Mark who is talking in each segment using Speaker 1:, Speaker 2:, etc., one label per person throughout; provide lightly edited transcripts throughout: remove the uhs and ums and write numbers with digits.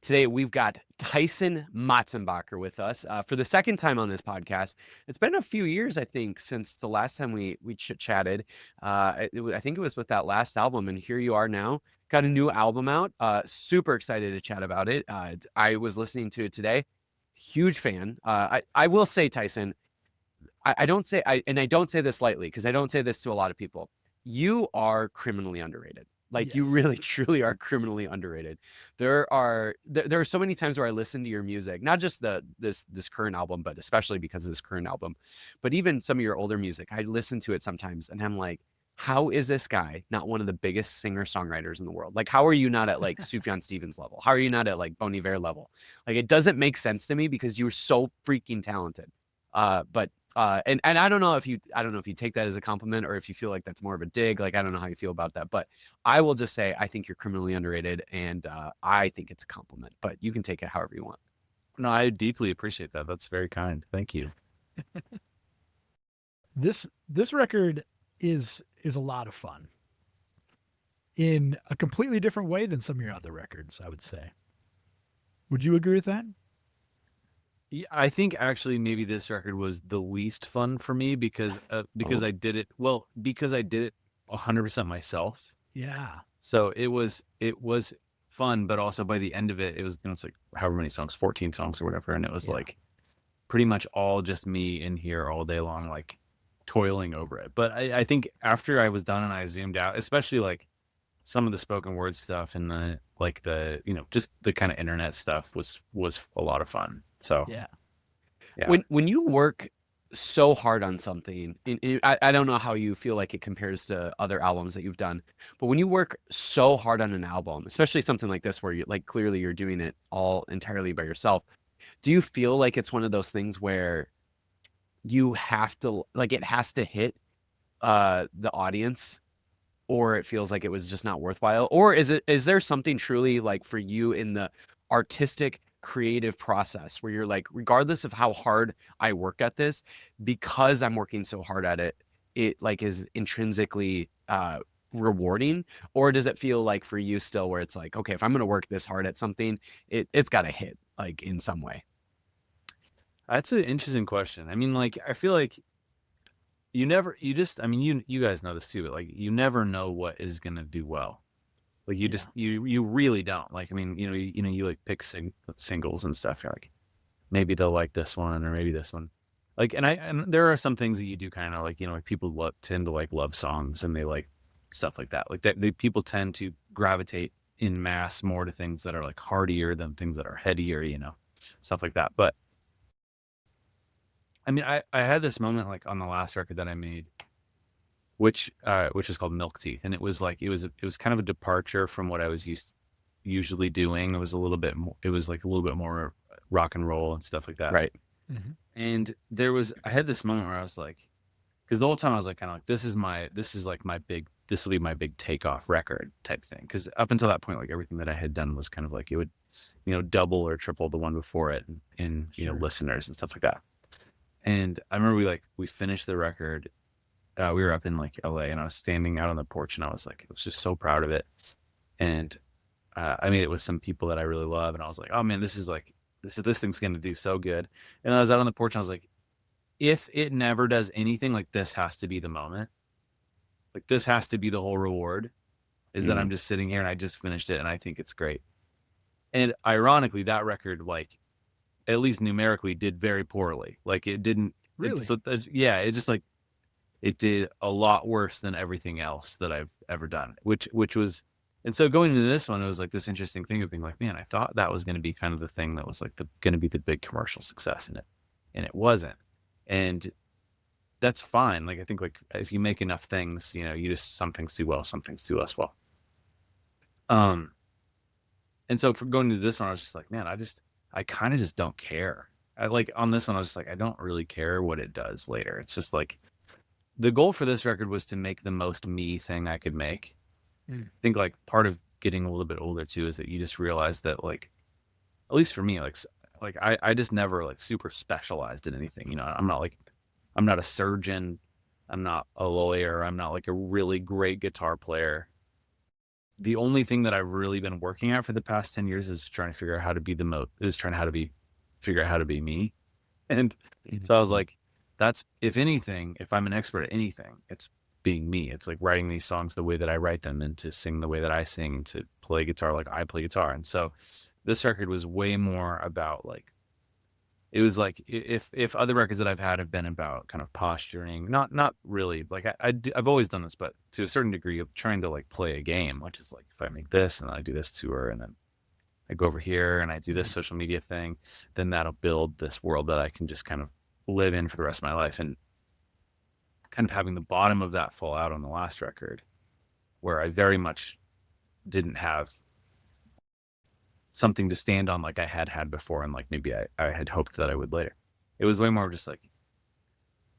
Speaker 1: Today, we've got Tyson Motsenbocker with us for the second time on this podcast. It's been a few years, I think, since the last time we chatted. I think it was with that last album, and here you are now. Got a new album out. Super excited to chat about it. I was listening to it today. Huge fan. I will say, Tyson, I don't say and I don't say this lightly because I don't say this to a lot of people. You are criminally underrated. Like you
Speaker 2: Yes.
Speaker 1: really truly are criminally underrated. There are so many times where I listen to your music, not just this current album, but especially because of this current album, but even some of your older music. I listen to it sometimes and I'm like, how is this guy not one of the biggest singer-songwriters in the world? Like, how are you not at like Sufjan Stevens level? How are you not at like Bon Iver level? Like, it doesn't make sense to me because you're so freaking talented. But I don't know if you take that as a compliment or if you feel like that's more of a dig. Like I don't know how you feel about that, but I will just say I think you're criminally underrated, and I think it's a compliment. But you can take it however you want.
Speaker 3: No, I deeply appreciate that. That's very kind. Thank you.
Speaker 2: This record is a lot of fun in a completely different way than some of your other records, I would say. Would you agree with that?
Speaker 3: Yeah, I think actually maybe this record was the least fun for me because I did it 100% myself.
Speaker 2: Yeah.
Speaker 3: So it was fun, but also by the end of it, it's like however many songs, 14 songs or whatever, and it was like pretty much all just me in here all day long, like toiling over it. But I think after I was done and I zoomed out, especially like some of the spoken word stuff and the just the kind of internet stuff was a lot of fun. So
Speaker 2: Yeah.
Speaker 1: When you work so hard on something, I don't know how you feel like it compares to other albums that you've done, but when you work so hard on an album, especially something like this where you like clearly you're doing it all entirely by yourself, do you feel like it's one of those things where you have to like it has to hit the audience or it feels like it was just not worthwhile? Or is there something truly like for you in the artistic creative process where you're like, regardless of how hard I work at this, because I'm working so hard at it, it like is intrinsically rewarding? Or does it feel like for you still where it's like, okay, if I'm gonna work this hard at something, it's gotta hit like in some way?
Speaker 3: that's an interesting question. I mean, like I feel like you guys know this too, but like you never know what is gonna do well. Like you really don't. Like I mean, you like pick singles and stuff. You're like, maybe they'll like this one or maybe this one. Like, and there are some things that you do kind of like, like people tend to like love songs and they like stuff like that. Like people tend to gravitate in mass more to things that are like heartier than things that are headier, stuff like that. But I mean, I had this moment like on the last record that I made, which is called Milk Teeth, and it was kind of a departure from what I was usually doing. It was a little bit more. It was like a little bit more rock and roll and stuff like that.
Speaker 1: Right.
Speaker 2: Mm-hmm.
Speaker 3: And I had this moment where I was like, because the whole time I was like, kind of like, this will be my big takeoff record type thing. Because up until that point, like everything that I had done was kind of like it would, double or triple the one before it in listeners and stuff like that. And I remember we finished the record. We were up in like LA and I was standing out on the porch and I was just so proud of it. And I made it with some people that I really love. And I was like, oh man, this thing's going to do so good. And I was out on the porch and I was like, if it never does anything, like this has to be the moment. Like this has to be the whole reward is that I'm just sitting here and I just finished it and I think it's great. And ironically, that record, like at least numerically did very poorly. Like it didn't
Speaker 2: Really?
Speaker 3: it just like, it did a lot worse than everything else that I've ever done, which was, and so going into this one, it was like this interesting thing of being like, man, I thought that was going to be kind of the thing that was like going to be the big commercial success in it. And it wasn't. And that's fine. Like, I think like if you make enough things, some things do well, some things do less well. And so for going into this one, I was just like, man, I kind of just don't care. On this one, I was just like, I don't really care what it does later. It's just like, the goal for this record was to make the most me thing I could make. I think like part of getting a little bit older too is that you just realize that like, at least for me, like I just never like super specialized in anything. I'm not a surgeon. I'm not a lawyer. I'm not like a really great guitar player. the only thing that I've really been working at for the past 10 years is trying to figure out how to be figure out how to be me. And so I was like, that's, if anything, if I'm an expert at anything, it's being me. It's like writing these songs the way that I write them, and to sing the way that I sing, and to play guitar like I play guitar. And so this record was way more about like, it was like, if other records that I've had have been about kind of posturing, not really, like I've always done this, but to a certain degree of trying to like play a game, which is like, if I make this and I do this tour, and then I go over here and I do this social media thing, then that'll build this world that I can just kind of live in for the rest of my life. And kind of having the bottom of that fall out on the last record, where I very much didn't have something to stand on like I had before, and like maybe I had hoped that I would later. It was way more just like,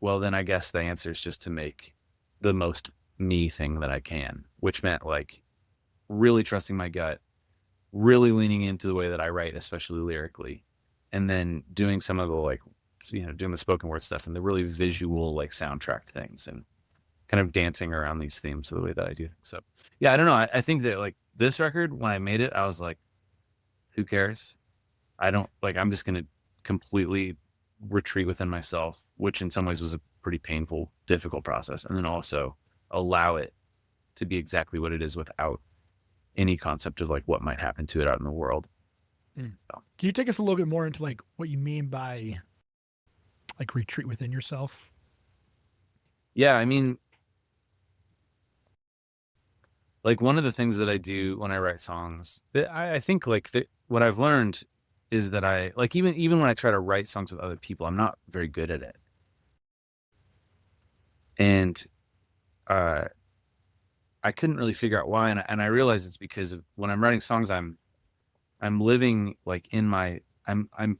Speaker 3: well, then I guess the answer is just to make the most me thing that I can, which meant like really trusting my gut, really leaning into the way that I write, especially lyrically, and then doing some of the like, doing the spoken word stuff and the really visual like soundtrack things, and kind of dancing around these themes the way that I do. So yeah, I don't know. I think that like this record, when I made it, I was like, who cares? I'm just going to completely retreat within myself, which in some ways was a pretty painful, difficult process. And then also allow it to be exactly what it is without any concept of like what might happen to it out in the world.
Speaker 2: So. Can you take us a little bit more into like what you mean by like retreat within yourself?
Speaker 3: Yeah, I mean, like one of the things that I do when I write songs, I think like what I've learned is that I like, even when I try to write songs with other people, I'm not very good at it. And I couldn't really figure out why, and I realized it's because of when I'm writing songs, I'm living like in my I'm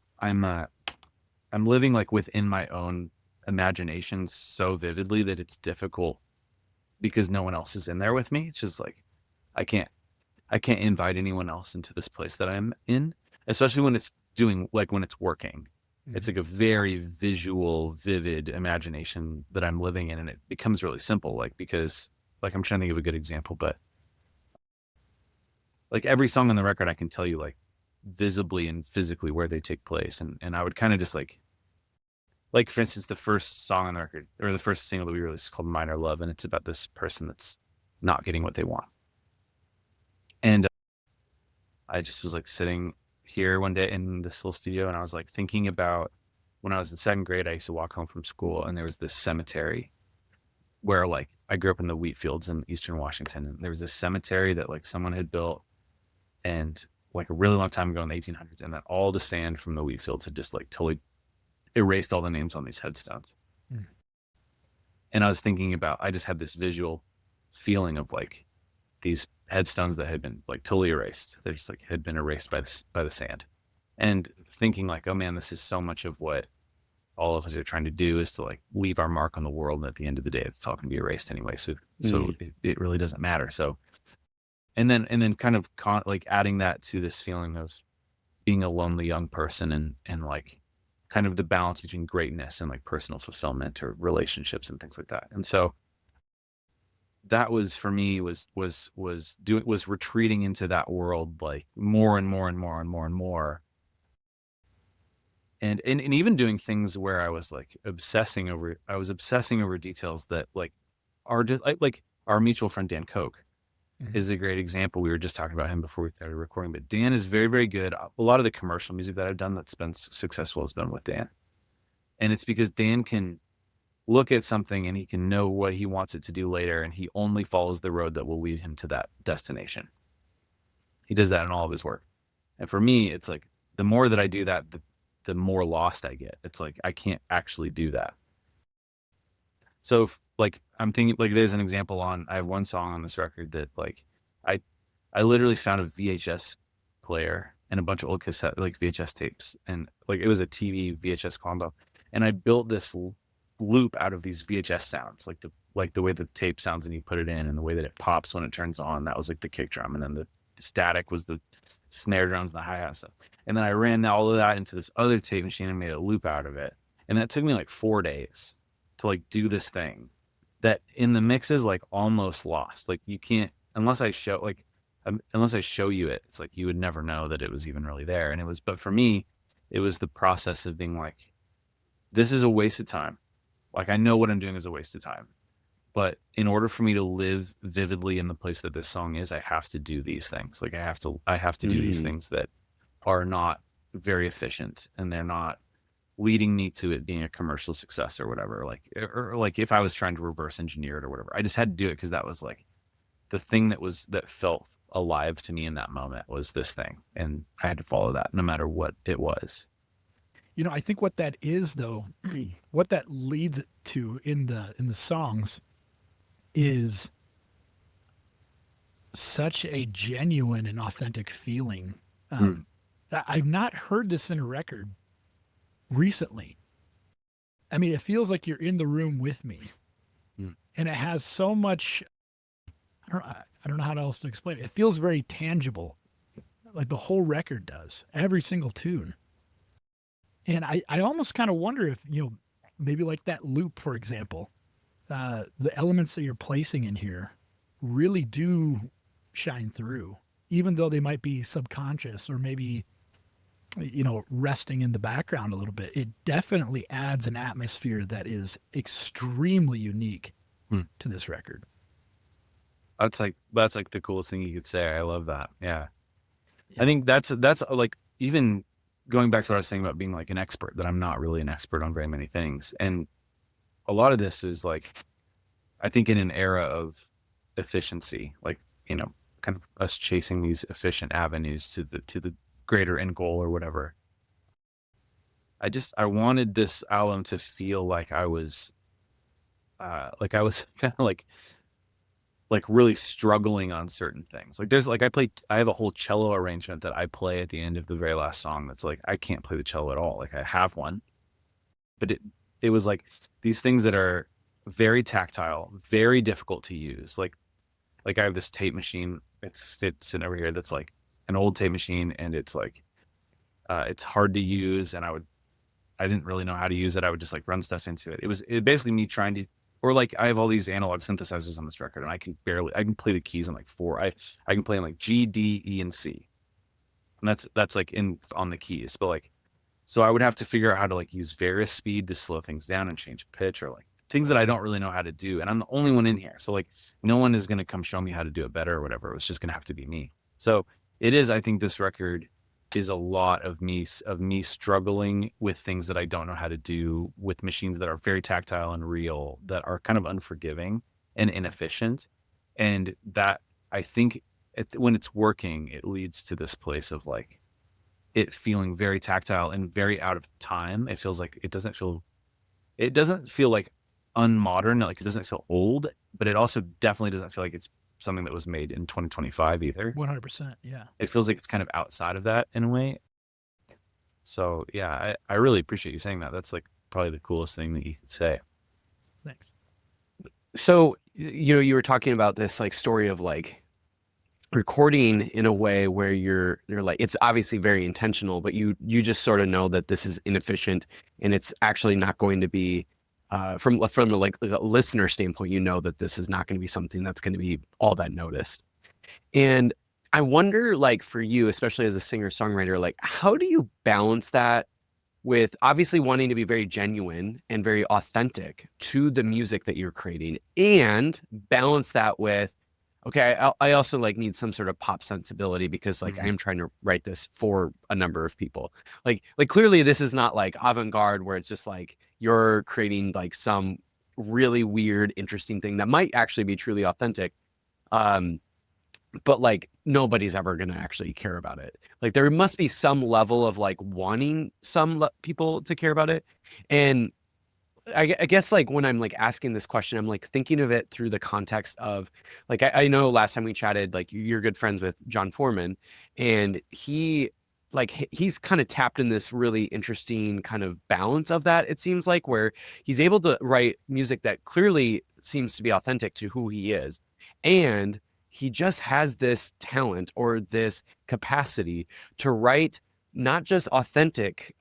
Speaker 3: living like within my own imagination so vividly that it's difficult because no one else is in there with me. It's just like I can't invite anyone else into this place that I'm in, especially when it's when it's working. Mm-hmm. It's like a very visual, vivid imagination that I'm living in, and it becomes really simple. Like, because like I'm trying to think of a good example, but like every song on the record, I can tell you like visibly and physically where they take place, and I would kind of just like for instance, the first song on the record, or the first single that we released, is called Minor Love, and it's about this person that's not getting what they want. And I just was like sitting here one day in this little studio, and I was like thinking about when I was in second grade, I used to walk home from school, and there was this cemetery where like I grew up in the wheat fields in Eastern Washington, and there was this cemetery that like someone had built, and like a really long time ago in the 1800s, and that all the sand from the wheat fields had just like totally erased all the names on these headstones. And I was thinking about, I just had this visual feeling of like these headstones that had been like totally erased. They just like had been erased by the sand, and thinking like, oh man, this is so much of what all of us are trying to do, is to like leave our mark on the world. And at the end of the day, it's all going to be erased anyway. So it really doesn't matter. So, and then kind of like adding that to this feeling of being a lonely young person, and like kind of the balance between greatness and like personal fulfillment or relationships and things like that. And so that was for me was retreating into that world like more and more and more and more and more. And even doing things where I was like obsessing over details that like are just like our mutual friend Dan Koch is a great example. We were just talking about him before we started recording, but Dan is very, very good. A lot of the commercial music that I've done that's been successful has been with Dan. And it's because Dan can look at something and he can know what he wants it to do later, and he only follows the road that will lead him to that destination. He does that in all of his work. And for me, it's like the more that I do that, the more lost I get. It's like I can't actually do that. So if, like I'm thinking like there's an example I have one song on this record that like I literally found a VHS player and a bunch of old cassette like VHS tapes, and like it was a TV VHS combo, and I built this loop out of these VHS sounds, like the way the tape sounds and you put it in, and the way that it pops when it turns on. That was like the kick drum, and then the static was the snare drums and the hi-hat stuff. And then I ran all of that into this other tape machine and made a loop out of it. And that took me like 4 days to like do this thing that in the mix is like almost lost. Like you can't, unless I show, like unless I show you it, it's like you would never know that it was even really there. And but for me, it was the process of being like, this is a waste of time. Like, I know what I'm doing is a waste of time. But in order for me to live vividly in the place that this song is, I have to do these things. Like, I have to do these things that are not very efficient, and they're not leading me to it being a commercial success or whatever. Like, or like if I was trying to reverse engineer it or whatever, I just had to do it because that was like the thing that felt alive to me in that moment was this thing, and I had to follow that no matter what it was.
Speaker 2: I think what that is, though, what that leads to in the songs is such a genuine and authentic feeling. I've not heard this in a record recently. I mean, it feels like you're in the room with me, and it has so much. I don't know how else to explain it. It feels very tangible, like the whole record does, every single tune. And I almost kind of wonder if, maybe like that loop, for example, the elements that you're placing in here really do shine through, even though they might be subconscious or maybe, resting in the background a little bit. It definitely adds an atmosphere that is extremely unique to this record.
Speaker 3: That's like the coolest thing you could say. I love that. Yeah. I think that's like, even going back to what I was saying about being like an expert, that I'm not really an expert on very many things. And a lot of this is like, I think in an era of efficiency, like, kind of us chasing these efficient avenues to the greater end goal or whatever. I wanted this album to feel like I was kind of like really struggling on certain things. Like, there's like, I have a whole cello arrangement that I play at the end of the very last song. That's like, I can't play the cello at all. Like, I have one, but it was like these things that are very tactile, very difficult to use. Like I have this tape machine. It's sitting over here. That's like an old tape machine. And it's like, it's hard to use. And I didn't really know how to use it. I would just like run stuff into it. It was basically me trying to, or like, I have all these analog synthesizers on this record, and I can play the keys on like 4. I can play in like G, D, E, and C. And that's like on the keys. But like, so I would have to figure out how to like use various speed to slow things down and change pitch, or like things that I don't really know how to do. And I'm the only one in here. So like, no one is going to come show me how to do it better or whatever. It was just going to have to be me. So it is, I think this record is a lot of me struggling with things that I don't know how to do, with machines that are very tactile and real, that are kind of unforgiving and inefficient. And that, I think when it's working, it leads to this place of like it feeling very tactile and very out of time. It feels like it doesn't feel like unmodern, like it doesn't feel old, but it also definitely doesn't feel like it's something that was made in 2025 either.
Speaker 2: 100%. Yeah.
Speaker 3: It feels like it's kind of outside of that in a way. So yeah, I really appreciate you saying that. That's like probably the coolest thing that you could say.
Speaker 2: Thanks.
Speaker 1: So, you were talking about this like story of like recording in a way where you're like, it's obviously very intentional, but you just sort of know that this is inefficient, and it's actually not going to be from a listener standpoint, that this is not going to be something that's going to be all that noticed. And I wonder, like, for you, especially as a singer-songwriter, like, how do you balance that with obviously wanting to be very genuine and very authentic to the music that you're creating, and balance that with, okay, I also like need some sort of pop sensibility, because like I am trying to write this for a number of people. Like clearly this is not like avant-garde where it's just like you're creating like some really weird, interesting thing that might actually be truly authentic. But like nobody's ever going to actually care about it. Like there must be some level of like wanting some people to care about it. And I guess like when I'm like asking this question, I'm like thinking of it through the context of like, I know last time we chatted, like you're good friends with John Foreman, and he's kind of tapped in this really interesting kind of balance of that. It seems like where he's able to write music that clearly seems to be authentic to who he is. And he just has this talent or this capacity to write not just authentic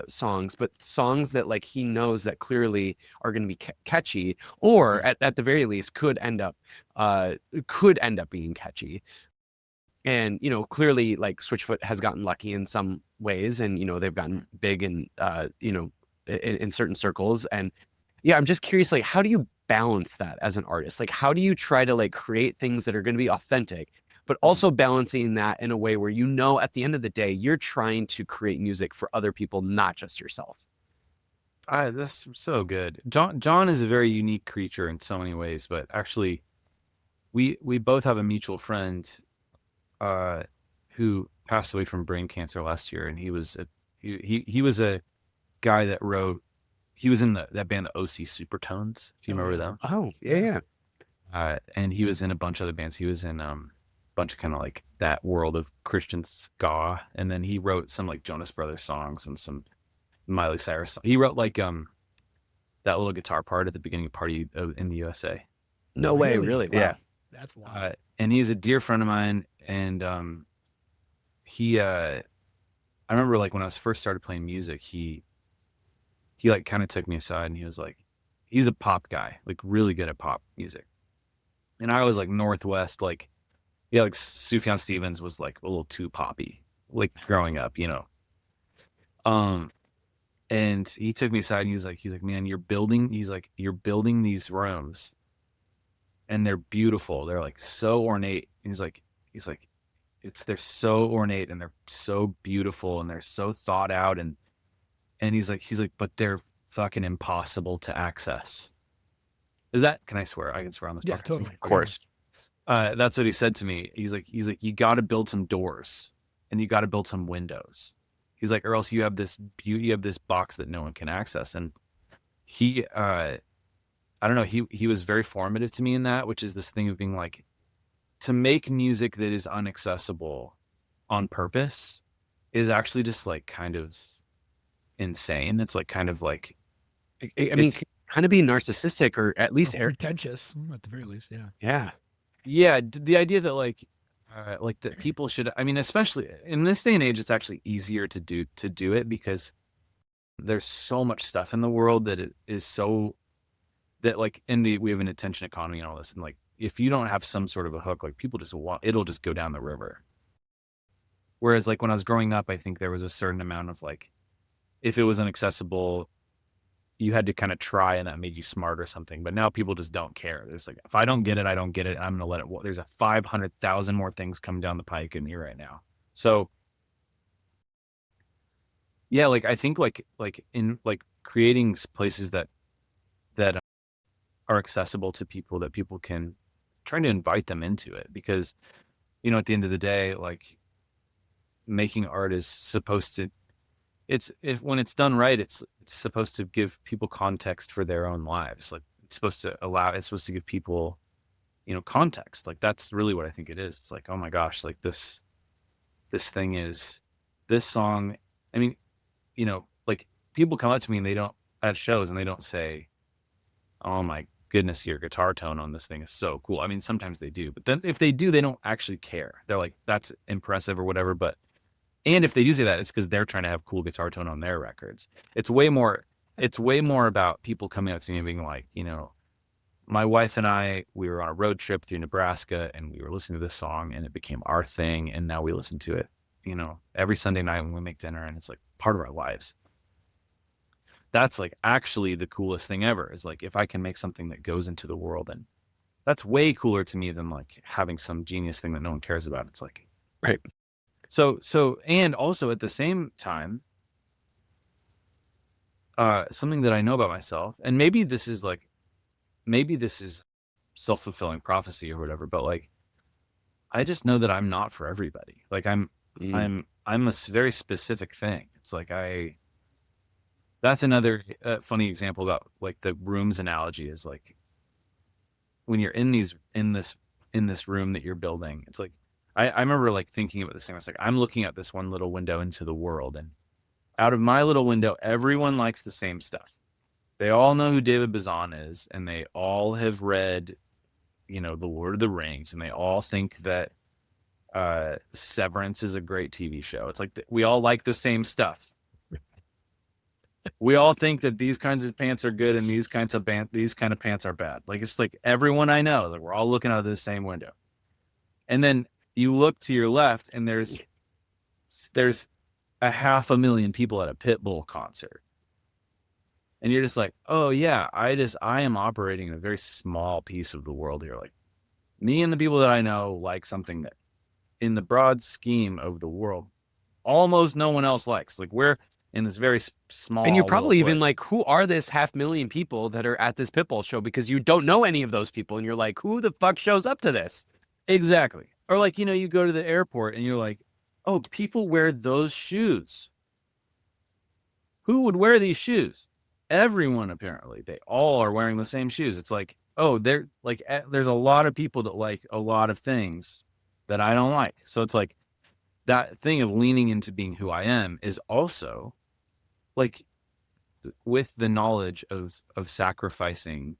Speaker 1: songs, but songs that like he knows that clearly are going to be catchy, or at the very least could end up being catchy. And, clearly like Switchfoot has gotten lucky in some ways, and, they've gotten big in, in certain circles. And yeah, I'm just curious, like, how do you balance that as an artist? Like, how do you try to like create things that are going to be authentic, but also balancing that in a way where, at the end of the day, you're trying to create music for other people, not just yourself?
Speaker 3: That's so good. John is a very unique creature in so many ways, but actually, we both have a mutual friend, who passed away from brain cancer last year, and he was a guy that wrote. He was in that band, the OC Supertones, if you remember them.
Speaker 1: Oh, yeah.
Speaker 3: And he was in a bunch of other bands. He was in a bunch of kind of like that world of Christian ska, and then he wrote some like Jonas Brothers songs and some Miley Cyrus. He wrote like that little guitar part at the beginning of Party in the USA.
Speaker 1: No way, really? Wow.
Speaker 3: Yeah.
Speaker 2: That's wild.
Speaker 3: And he's a dear friend of mine, and I remember like when I was first started playing music, he like kind of took me aside, and he was like, he's a pop guy, like really good at pop music. And I was like Northwest, like, yeah, like Sufjan Stevens was like a little too poppy, like growing up, and he took me aside, and he's like, man, you're building these rooms, and they're beautiful. They're like so ornate. And he's like, they're so ornate, and they're so beautiful, and they're so thought out. And he's like, but they're fucking impossible to access. Can I swear? I can swear on this podcast.
Speaker 2: Yeah, totally.
Speaker 1: Of course.
Speaker 3: That's what he said to me. He's like, you got to build some doors, and you got to build some windows. He's like, or else you have this box that no one can access. And he, I don't know, he was very formative to me in that, which is this thing of being like, to make music that is inaccessible on purpose is actually just like kind of insane. It's like kind of like,
Speaker 1: I mean, kind of be narcissistic, or at least
Speaker 2: pretentious at the very least. Yeah.
Speaker 1: Yeah.
Speaker 3: Yeah. The idea that like that people should, I mean, especially in this day and age, it's actually easier to do it because there's so much stuff in the world that it is so that like we have an attention economy and all this. And like, if you don't have some sort of a hook, like people it'll just go down the river. Whereas like when I was growing up, I think there was a certain amount of like, if it was inaccessible, you had to kind of try, and that made you smart or something. But now people just don't care. There's like, if I don't get it, I don't get it. I'm going to let it. There's 500,000 more things coming down the pike in me right now. So yeah, like I think like in like creating places that are accessible to people, that people can trying to invite them into it, because at the end of the day, like making art is supposed to, when it's done right, it's supposed to give people context for their own lives. Like it's supposed to give people, context. Like that's really what I think it is. It's like, oh my gosh, like this thing is this song. I mean, like people come up to me and they don't, at shows, and they don't say, oh my goodness, your guitar tone on this thing is so cool. I mean, sometimes they do, but then if they do, they don't actually care. They're like, that's impressive or whatever. And if they do say that, it's because they're trying to have cool guitar tone on their records. It's way more about people coming up to me and being like, my wife and I, we were on a road trip through Nebraska, and we were listening to this song, and it became our thing. And now we listen to it, every Sunday night when we make dinner, and it's like part of our lives. That's like actually the coolest thing ever, is like, if I can make something that goes into the world, and that's way cooler to me than like having some genius thing that no one cares about. It's like,
Speaker 1: right.
Speaker 3: So, and also at the same time, something that I know about myself, and maybe this is self-fulfilling prophecy or whatever, but like, I just know that I'm not for everybody. Like I'm a very specific thing. It's like that's another funny example about like the rooms analogy, is like when you're in this room that you're building, it's like, I remember like thinking about this thing. I was like, I'm looking at this one little window into the world, and out of my little window, everyone likes the same stuff. They all know who David Bazan is, and they all have read, The Lord of the Rings, and they all think that Severance is a great TV show. It's like we all like the same stuff. We all think that these kinds of pants are good and these kind of pants are bad. Like it's like everyone I know, like we're all looking out of the same window. And then you look to your left and there's 500,000 people at a Pitbull concert. And you're just like, oh yeah, I am operating in a very small piece of the world here. Like me and the people that I know like something that in the broad scheme of the world, almost no one else likes. Like we're in this very small,
Speaker 1: and you're probably
Speaker 3: little
Speaker 1: even
Speaker 3: place.
Speaker 1: like, who are this 500,000 people that are at this Pitbull show? Because you don't know any of those people, and you're like, who the fuck shows up to this?
Speaker 3: Exactly. Or like, you go to the airport and you're like, oh, people wear those shoes. Who would wear these shoes? Everyone, apparently. They all are wearing the same shoes. It's like, oh, they're like, there's a lot of people that like a lot of things that I don't like. So it's like that thing of leaning into being who I am is also like with the knowledge of sacrificing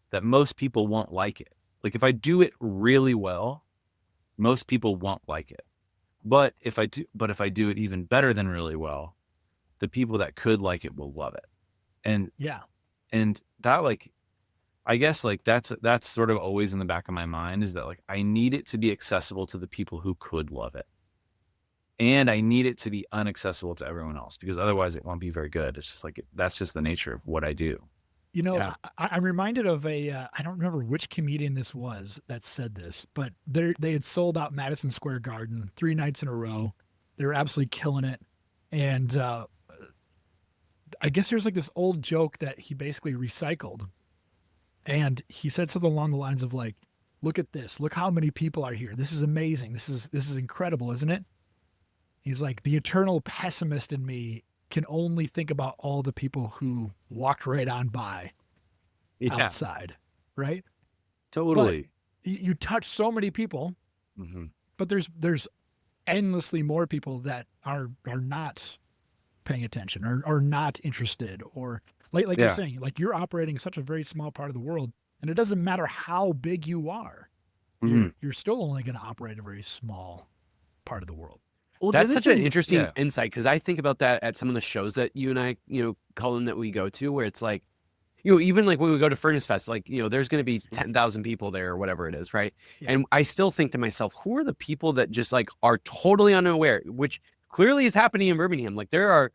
Speaker 3: that most people won't like it. Like if I do it really well, most people won't like it. But if I do it even better than really well, the people that could like it will love it. And that like, I guess like that's sort of always in the back of my mind is that like I need it to be accessible to the people who could love it. And I need it to be inaccessible to everyone else because otherwise it won't be very good. It's just like, that's just the nature of what I do.
Speaker 2: I'm reminded of I don't remember which comedian this was that said this, but they had sold out Madison Square Garden 3 nights in a row. They were absolutely killing it. And I guess there's like this old joke that he basically recycled. And he said something along the lines of like, look at this. Look how many people are here. This is amazing. This is incredible, isn't it? He's like, the eternal pessimist in me can only think about all the people who walked right on by outside, right?
Speaker 3: Totally.
Speaker 2: But you touch so many people, but there's endlessly more people that are not paying attention or are not interested or like you're saying, like you're operating such a very small part of the world, and it doesn't matter how big you are, you're still only going to operate a very small part of the world.
Speaker 1: Well, that's such an interesting insight because I think about that at some of the shows that you and I, Cullen, that we go to, where it's like, even like when we go to Furnace Fest, like, there's going to be 10,000 people there or whatever it is, right? Yeah. And I still think to myself, who are the people that just like are totally unaware, which clearly is happening in Birmingham. Like there are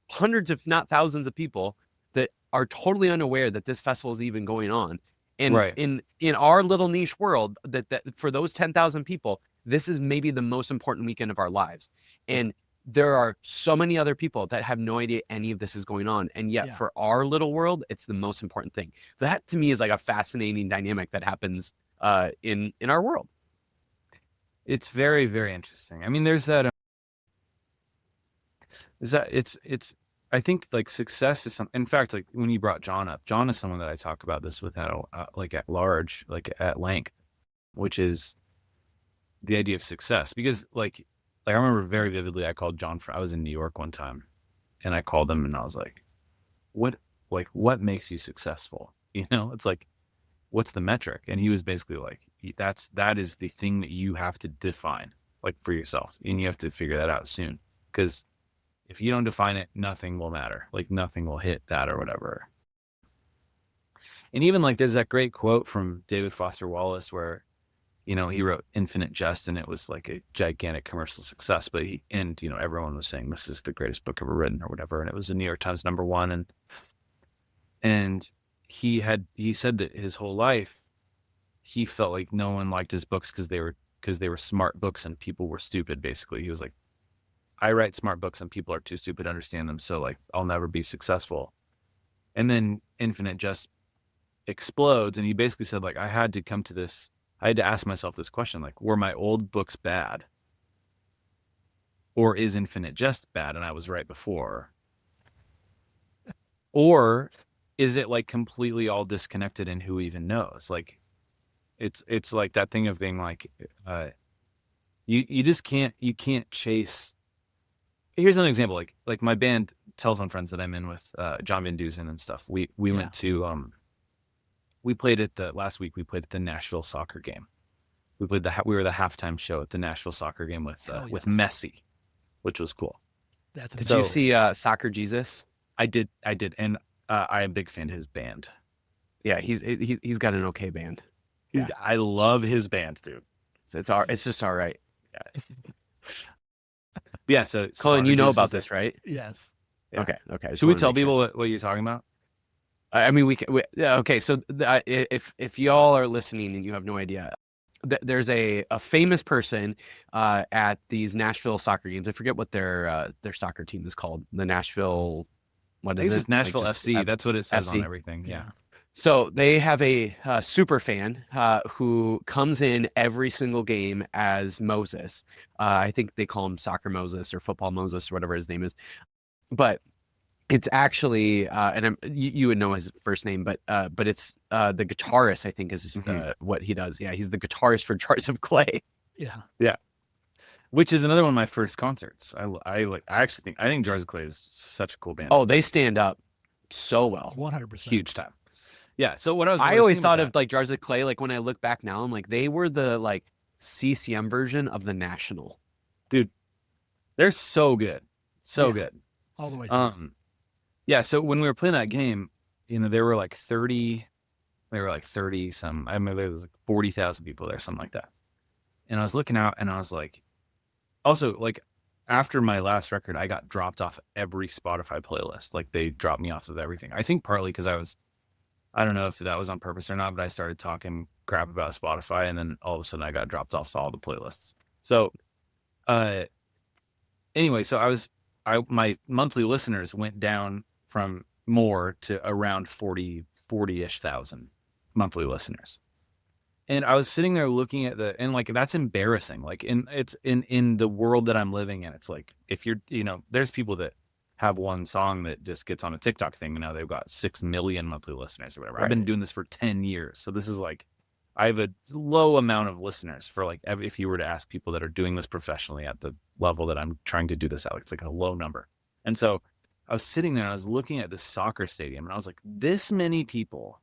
Speaker 1: hundreds, if not thousands of people that are totally unaware that this festival is even going on. And in our little niche world, that for those 10,000 people, this is maybe the most important weekend of our lives. And there are so many other people that have no idea any of this is going on. And yet for our little world, it's the most important thing. That to me is like a fascinating dynamic that happens in our world.
Speaker 3: It's very, very interesting. I mean, there's that, I think like success is something, in fact, like when you brought John up, John is someone that I talk about this with like at large, like at length, which is the idea of success. Because like I remember very vividly, I called John I was in New York one time and I called him and I was like, what makes you successful? It's like, what's the metric? And he was basically like, that is the thing that you have to define like for yourself. And you have to figure that out soon. Because if you don't define it, nothing will matter. Like nothing will hit that or whatever. And even like there's that great quote from David Foster Wallace where, he wrote Infinite Jest and it was like a gigantic commercial success, but everyone was saying this is the greatest book ever written or whatever. And it was a New York Times #1. And he said that his whole life, he felt like no one liked his books because they were smart books and people were stupid. Basically, he was like, I write smart books and people are too stupid to understand them. So like, I'll never be successful. And then Infinite Jest explodes. And he basically said like, I had to ask myself this question, like, were my old books bad? Or is Infinite Jest bad? And I was right before. Or is it like completely all disconnected and who even knows? Like, it's like that thing of being like, you can't chase. Here's an example, like my band Telephone Friends that I'm in with John Van Dusen and stuff. We went to we played at last week we played at the Nashville soccer game. We were the halftime show at the Nashville soccer game with Messi, which was cool.
Speaker 1: Did you see Soccer Jesus?
Speaker 3: I did, and I am a big fan of his band.
Speaker 1: Yeah, he's got an okay band.
Speaker 3: I love his band, dude.
Speaker 1: It's just all right.
Speaker 3: Yeah. So
Speaker 1: Cullen, you
Speaker 3: Socrates
Speaker 1: know
Speaker 3: was
Speaker 1: about
Speaker 3: there.
Speaker 1: this, right?
Speaker 2: Yes.
Speaker 3: Yeah.
Speaker 1: Okay. I just
Speaker 3: Should we
Speaker 1: wanted to
Speaker 3: tell
Speaker 1: make sure.
Speaker 3: people what you're talking about?
Speaker 1: I mean, yeah, okay. So if y'all are listening and you have no idea, there's a famous person at these Nashville soccer games. I forget what their soccer team is called. The Nashville, what
Speaker 3: I
Speaker 1: is
Speaker 3: think
Speaker 1: it?
Speaker 3: it's Nashville
Speaker 1: just
Speaker 3: FC. That's what it says on
Speaker 1: FC.
Speaker 3: everything. Yeah.
Speaker 1: So they have a super fan who comes in every single game as Moses. I think they call him Soccer Moses or Football Moses or whatever his name is. But it's actually, and you would know his first name, but it's the guitarist, I think, is what he does. Yeah, he's the guitarist for Jars of Clay.
Speaker 2: Yeah.
Speaker 3: Yeah. Which is another one of my first concerts. I think Jars of Clay is such a cool band.
Speaker 1: Oh, they stand up so well.
Speaker 2: 100%.
Speaker 3: Huge time. Yeah. So what
Speaker 1: I always thought of like Jars of Clay, like when I look back now, I'm like, they were the like CCM version of the National.
Speaker 3: Dude, they're so good. So good.
Speaker 2: All the way through.
Speaker 3: Yeah, so when we were playing that game, there were like 30 some, I mean, there was like 40,000 people there, something like that. And I was looking out and I was like, also like after my last record, I got dropped off every Spotify playlist. Like they dropped me off of everything. I think partly because I don't know if that was on purpose or not, but I started talking crap about Spotify and then all of a sudden I got dropped off all the playlists. So, anyway, so my monthly listeners went down from more to around 40-ish thousand monthly listeners. And I was sitting there looking at and like, that's embarrassing. Like it's in the world that I'm living in. It's like, if you're, there's people that have one song that just gets on a TikTok thing and now they've got 6 million monthly listeners or whatever. Right. I've been doing this for 10 years. So this is like, I have a low amount of listeners for like, if you were to ask people that are doing this professionally at the level that I'm trying to do this at, it's like a low number. And so I was sitting there and I was looking at the soccer stadium and I was like, this many people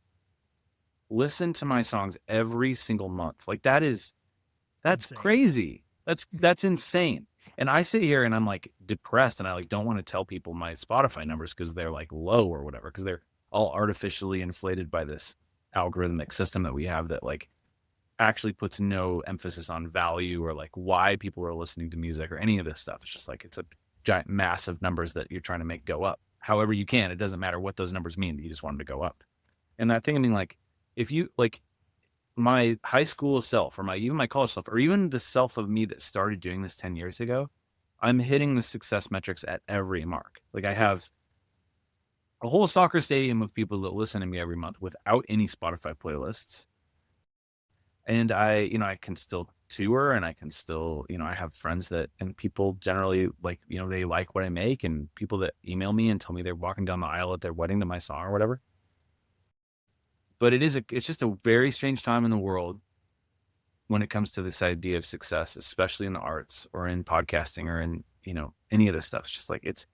Speaker 3: listen to my songs every single month. Like that's insane. Crazy. That's insane. And I sit here and I'm like depressed and I like don't want to tell people my Spotify numbers because they're like low or whatever, because they're all artificially inflated by this algorithmic system that we have that like actually puts no emphasis on value or like why people are listening to music or any of this stuff. It's just like it's a giant mass of numbers that you're trying to make go up however you can. It doesn't matter what those numbers mean, you just want them to go up. And that thing, I mean, like if you like my high school self or even my college self or even the self of me that started doing this 10 years ago, I'm hitting the success metrics at every mark. Like I have a whole soccer stadium of people that listen to me every month without any Spotify playlists. And I can still tour and I can still, I have friends and people generally like, they like what I make, and people that email me and tell me they're walking down the aisle at their wedding to my song or whatever. But it's just a very strange time in the world when it comes to this idea of success, especially in the arts or in podcasting or in, any of this stuff. It's just like, it's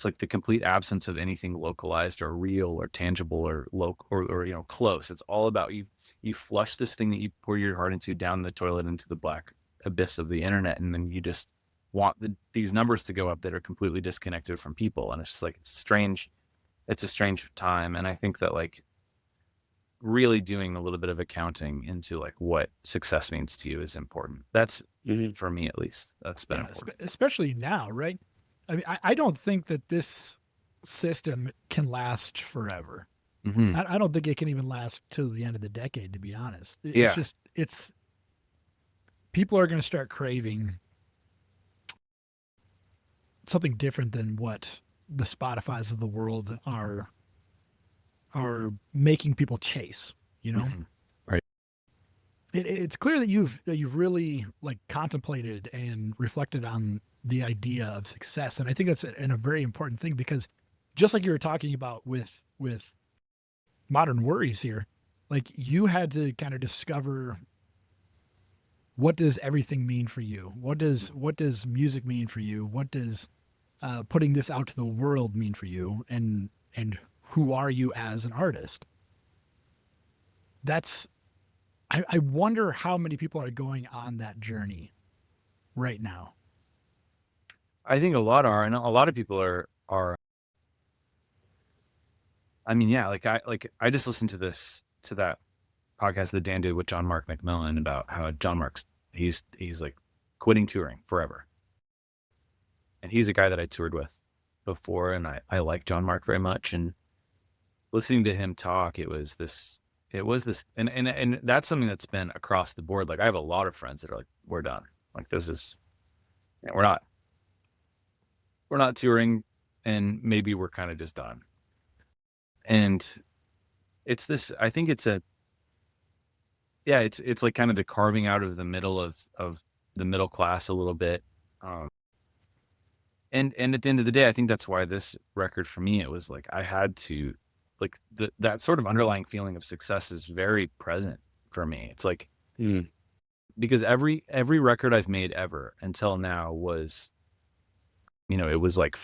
Speaker 3: like the complete absence of anything localized or real or tangible or local or close. It's all about you flush this thing that you pour your heart into down the toilet into the black abyss of the internet, and then you just want these numbers to go up that are completely disconnected from people. And it's just like it's strange. It's a strange time, and I think that like really doing a little bit of accounting into like what success means to you is important. That's for me at least. That's been important,
Speaker 2: especially now, right? I mean, I don't think that this system can last forever.
Speaker 3: Mm-hmm.
Speaker 2: I don't think it can even last till the end of the decade, to be honest. It's people are going to start craving something different than what the Spotifys of the world are making people chase,
Speaker 3: Mm-hmm.
Speaker 1: Right.
Speaker 2: It's clear that you've really like contemplated and reflected on the idea of success. And I think that's a very important thing, because just like you were talking about with Modern Worries here, like you had to kind of discover, what does everything mean for you? What does music mean for you? What does putting this out to the world mean for you? And who are you as an artist? I wonder how many people are going on that journey right now.
Speaker 3: I think a lot are, and a lot of people are. I mean, yeah, I just listened to that podcast that Dan did with John Mark McMillan about how John Mark's He's like quitting touring forever. And he's a guy that I toured with before, and I like John Mark very much. And listening to him talk, it was this, and that's something that's been across the board. Like, I have a lot of friends that are like, we're done. Like, this is, we're not touring, and maybe we're kind of just done. And it's this, I think it's it's like kind of the carving out of the middle of the middle class a little bit. And at the end of the day, I think that's why this record for me, it was like, I had to, like, that sort of underlying feeling of success is very present for me. It's like, because every record I've made ever until now was, it was like,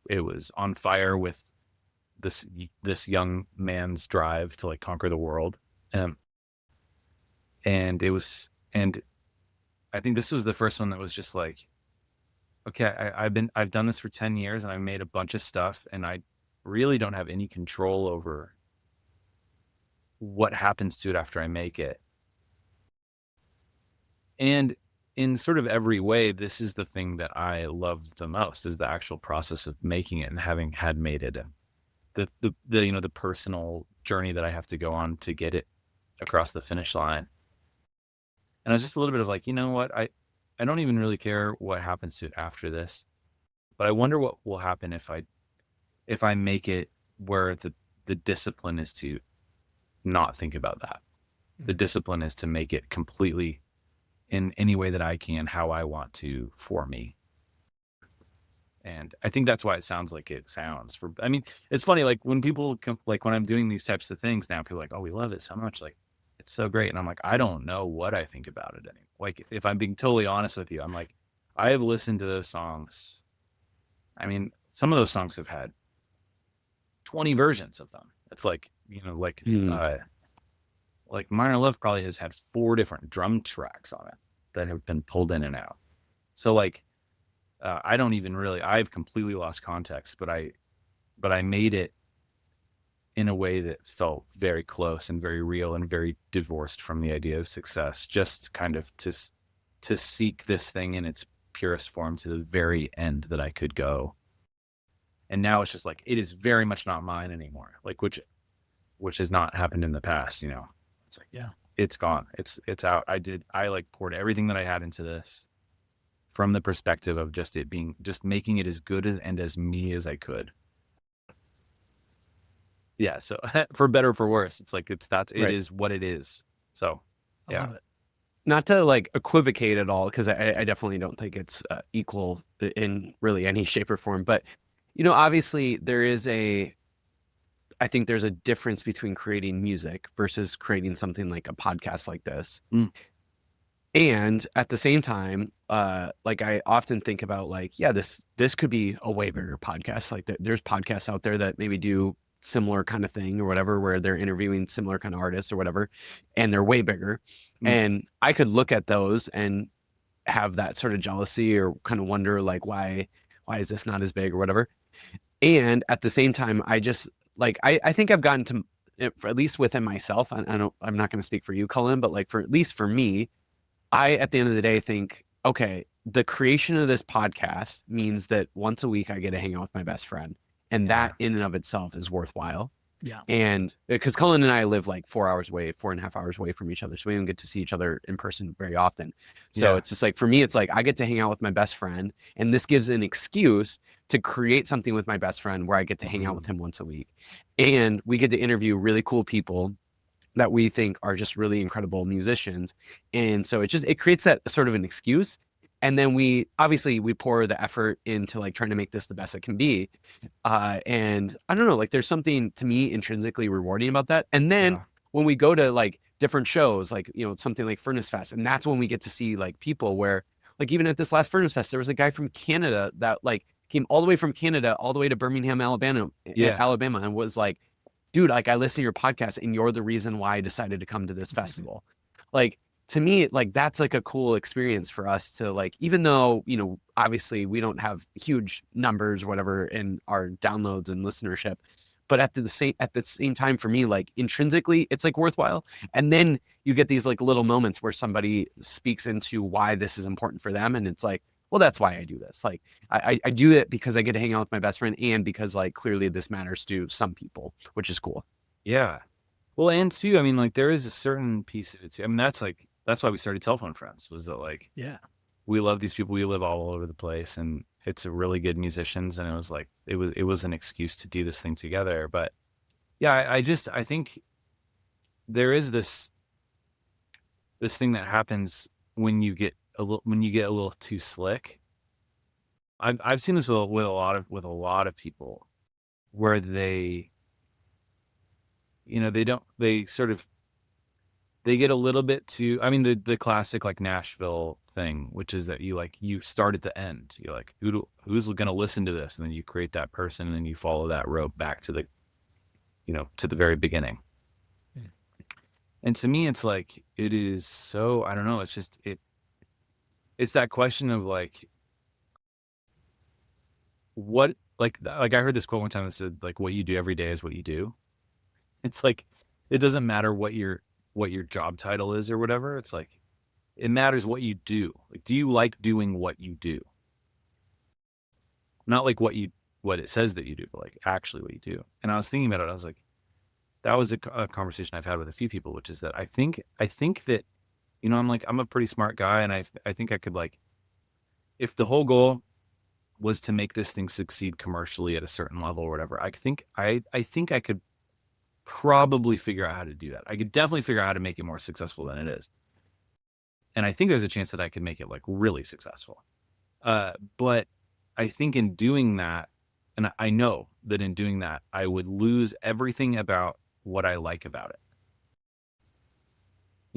Speaker 3: it was on fire with this young man's drive to like conquer the world. And I think this was the first one that was just like, okay, I've done this for 10 years and I've made a bunch of stuff, and I really don't have any control over what happens to it after I make it. And in sort of every way, this is the thing that I love the most, is the actual process of making it and having had made it, and the personal journey that I have to go on to get it across the finish line. And I was just a little bit of like, you know what, I don't even really care what happens to it after this, but I wonder what will happen if I make it where the discipline is to not think about that. The discipline is to make it completely in any way that I can, how I want to, for me. And I think that's why it sounds like it sounds. I mean, it's funny, like when people like when I'm doing these types of things now, people are like, oh, we love it so much, like it's so great. And I'm like, I don't know what I think about it anymore. Like, if I'm being totally honest with you, I'm like, I have listened to those songs. I mean, some of those songs have had 20 versions of them. It's like, like Minor Love probably has had 4 different drum tracks on it that have been pulled in and out. So like, I don't even really, I've completely lost context, but I made it in a way that felt very close and very real and very divorced from the idea of success, just kind of to seek this thing in its purest form to the very end that I could go. And now it's just like, it is very much not mine anymore. Like, which has not happened in the past, It's like,
Speaker 2: Yeah.
Speaker 3: It's gone. It's out. I like poured everything that I had into this from the perspective of just making it as good and as me as I could. Yeah. So for better or for worse, it's like, it is what it is. So
Speaker 2: I love it.
Speaker 1: Not to like equivocate at all, because I definitely don't think it's equal in really any shape or form. But, obviously I think there's a difference between creating music versus creating something like a podcast like this. And at the same time, like I often think about like, yeah, this could be a way bigger podcast. Like there's podcasts out there that maybe do similar kind of thing or whatever, where they're interviewing similar kind of artists or whatever, and they're way bigger. And I could look at those and have that sort of jealousy or kind of wonder like, why is this not as big or whatever. And at the same time, I just like, I think I've gotten to, at least within myself, I'm not going to speak for you, Cullen, but like at least for me, I, at the end of the day, think, okay, the creation of this podcast means that once a week I get to hang out with my best friend. And that in and of itself is worthwhile.
Speaker 2: Yeah.
Speaker 1: And because Cullen and I live like 4.5 hours away from each other. So we don't get to see each other in person very often. So it's just like, for me, it's like, I get to hang out with my best friend. And this gives an excuse to create something with my best friend where I get to hang out with him once a week. And we get to interview really cool people that we think are just really incredible musicians. And so it creates that sort of an excuse. And then we pour the effort into like trying to make this the best it can be. And I don't know, like there's something to me intrinsically rewarding about that. And then when we go to like different shows, like, something like Furnace Fest, and that's when we get to see like people where like, even at this last Furnace Fest, there was a guy from Canada that like came all the way from Canada, all the way to Birmingham, Alabama, and was like, dude, like I listen to your podcast and you're the reason why I decided to come to this festival. Like, to me, like that's like a cool experience for us to like, even though, obviously we don't have huge numbers or whatever in our downloads and listenership, but at the same time for me, like intrinsically it's like worthwhile. And then you get these like little moments where somebody speaks into why this is important for them, and it's like, well, that's why I do this. Like I do it because I get to hang out with my best friend, and because like clearly this matters to some people, which is cool.
Speaker 3: Yeah. Well, and too, I mean, like there is a certain piece of it too. I mean, that's why we started Telephone Friends, was that like,
Speaker 2: Yeah.
Speaker 3: we love these people. We live all over the place, and it's a really good musicians. And it was like, it was an excuse to do this thing together. But yeah, I think there is this thing that happens when you get a little too slick. I've seen this with a lot of people, where they, they get a little bit too, I mean, the classic like Nashville thing, which is that you start at the end. You're like, who's going to listen to this? And then you create that person, and then you follow that rope back to the very beginning.
Speaker 2: Yeah.
Speaker 3: And to me, it's like, it is so, I don't know. It's just, it's that question of like, what, like I heard this quote one time that said, like, what you do every day is what you do. It's like, it doesn't matter what your job title is or whatever. It's like, it matters what you do. Like, do you like doing what you do? Not like what it says that you do, but like actually what you do. And I was thinking about it. I was like, that was a conversation I've had with a few people, which is that I think that, I'm a pretty smart guy, and I think I could, like, if the whole goal was to make this thing succeed commercially at a certain level or whatever, I think I could probably figure out how to do that. I could definitely figure out how to make it more successful than it is. And I think there's a chance that I could make it like really successful. But I think in doing that, and I know that in doing that, I would lose everything about what I like about it.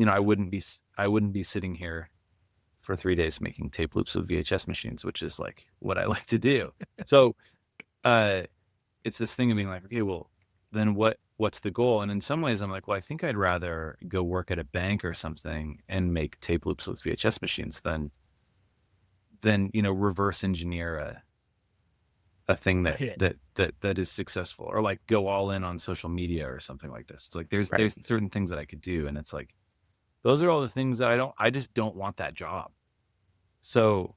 Speaker 3: I wouldn't be sitting here for 3 days making tape loops with VHS machines, which is like what I like to do. So, it's this thing of being like, okay, well, then what's the goal? And in some ways I'm like, well, I think I'd rather go work at a bank or something and make tape loops with VHS machines than reverse engineer a thing that is successful, or like go all in on social media or something like this. It's like, there's certain things that I could do. And it's like, those are all the things that I just don't want that job. So,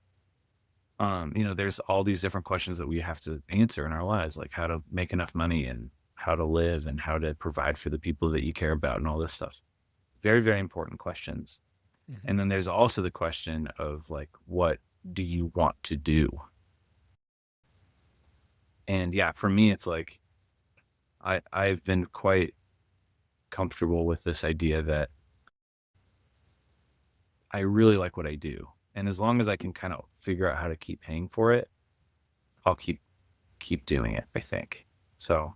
Speaker 3: there's all these different questions that we have to answer in our lives, like how to make enough money, and how to live, and how to provide for the people that you care about, and all this stuff. Very, very important questions. Mm-hmm. And then there's also the question of like, what do you want to do? And yeah, for me, it's like, I've been quite comfortable with this idea that I really like what I do. And as long as I can kind of figure out how to keep paying for it, I'll keep doing it, I think. So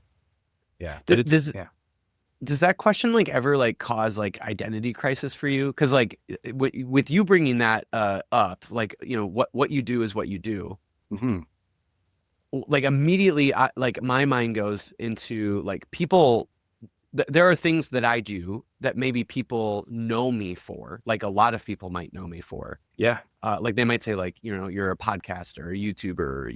Speaker 3: yeah. But
Speaker 1: does that question like ever like cause like identity crisis for you? Because like with you bringing that up, like, what you do is what you do.
Speaker 3: Mm-hmm.
Speaker 1: Like immediately, like my mind goes into like people. There are things that I do that maybe people know me for, like a lot of people might know me for.
Speaker 3: Yeah.
Speaker 1: Like they might say like, you're a podcaster, or a YouTuber, or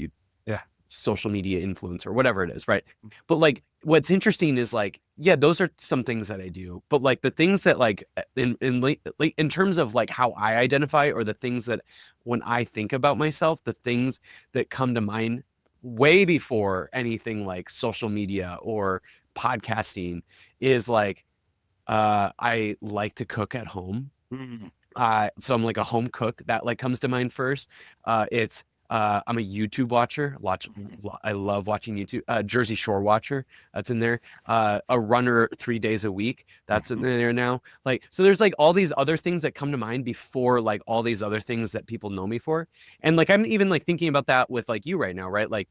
Speaker 1: social media influencer, whatever it is, right? But like what's interesting is like, yeah, those are some things that I do, but like the things that like in terms of like how I identify, or the things that when I think about myself, the things that come to mind way before anything like social media or podcasting is like, I like to cook at home.
Speaker 3: Mm-hmm.
Speaker 1: So I'm like a home cook. That like comes to mind first. I'm a YouTube watcher. I love watching YouTube. Jersey Shore watcher. That's in there. A runner 3 days a week. That's in there now. Like, so there's like all these other things that come to mind before like all these other things that people know me for. And like, I'm even like thinking about that with like you right now, right? Like,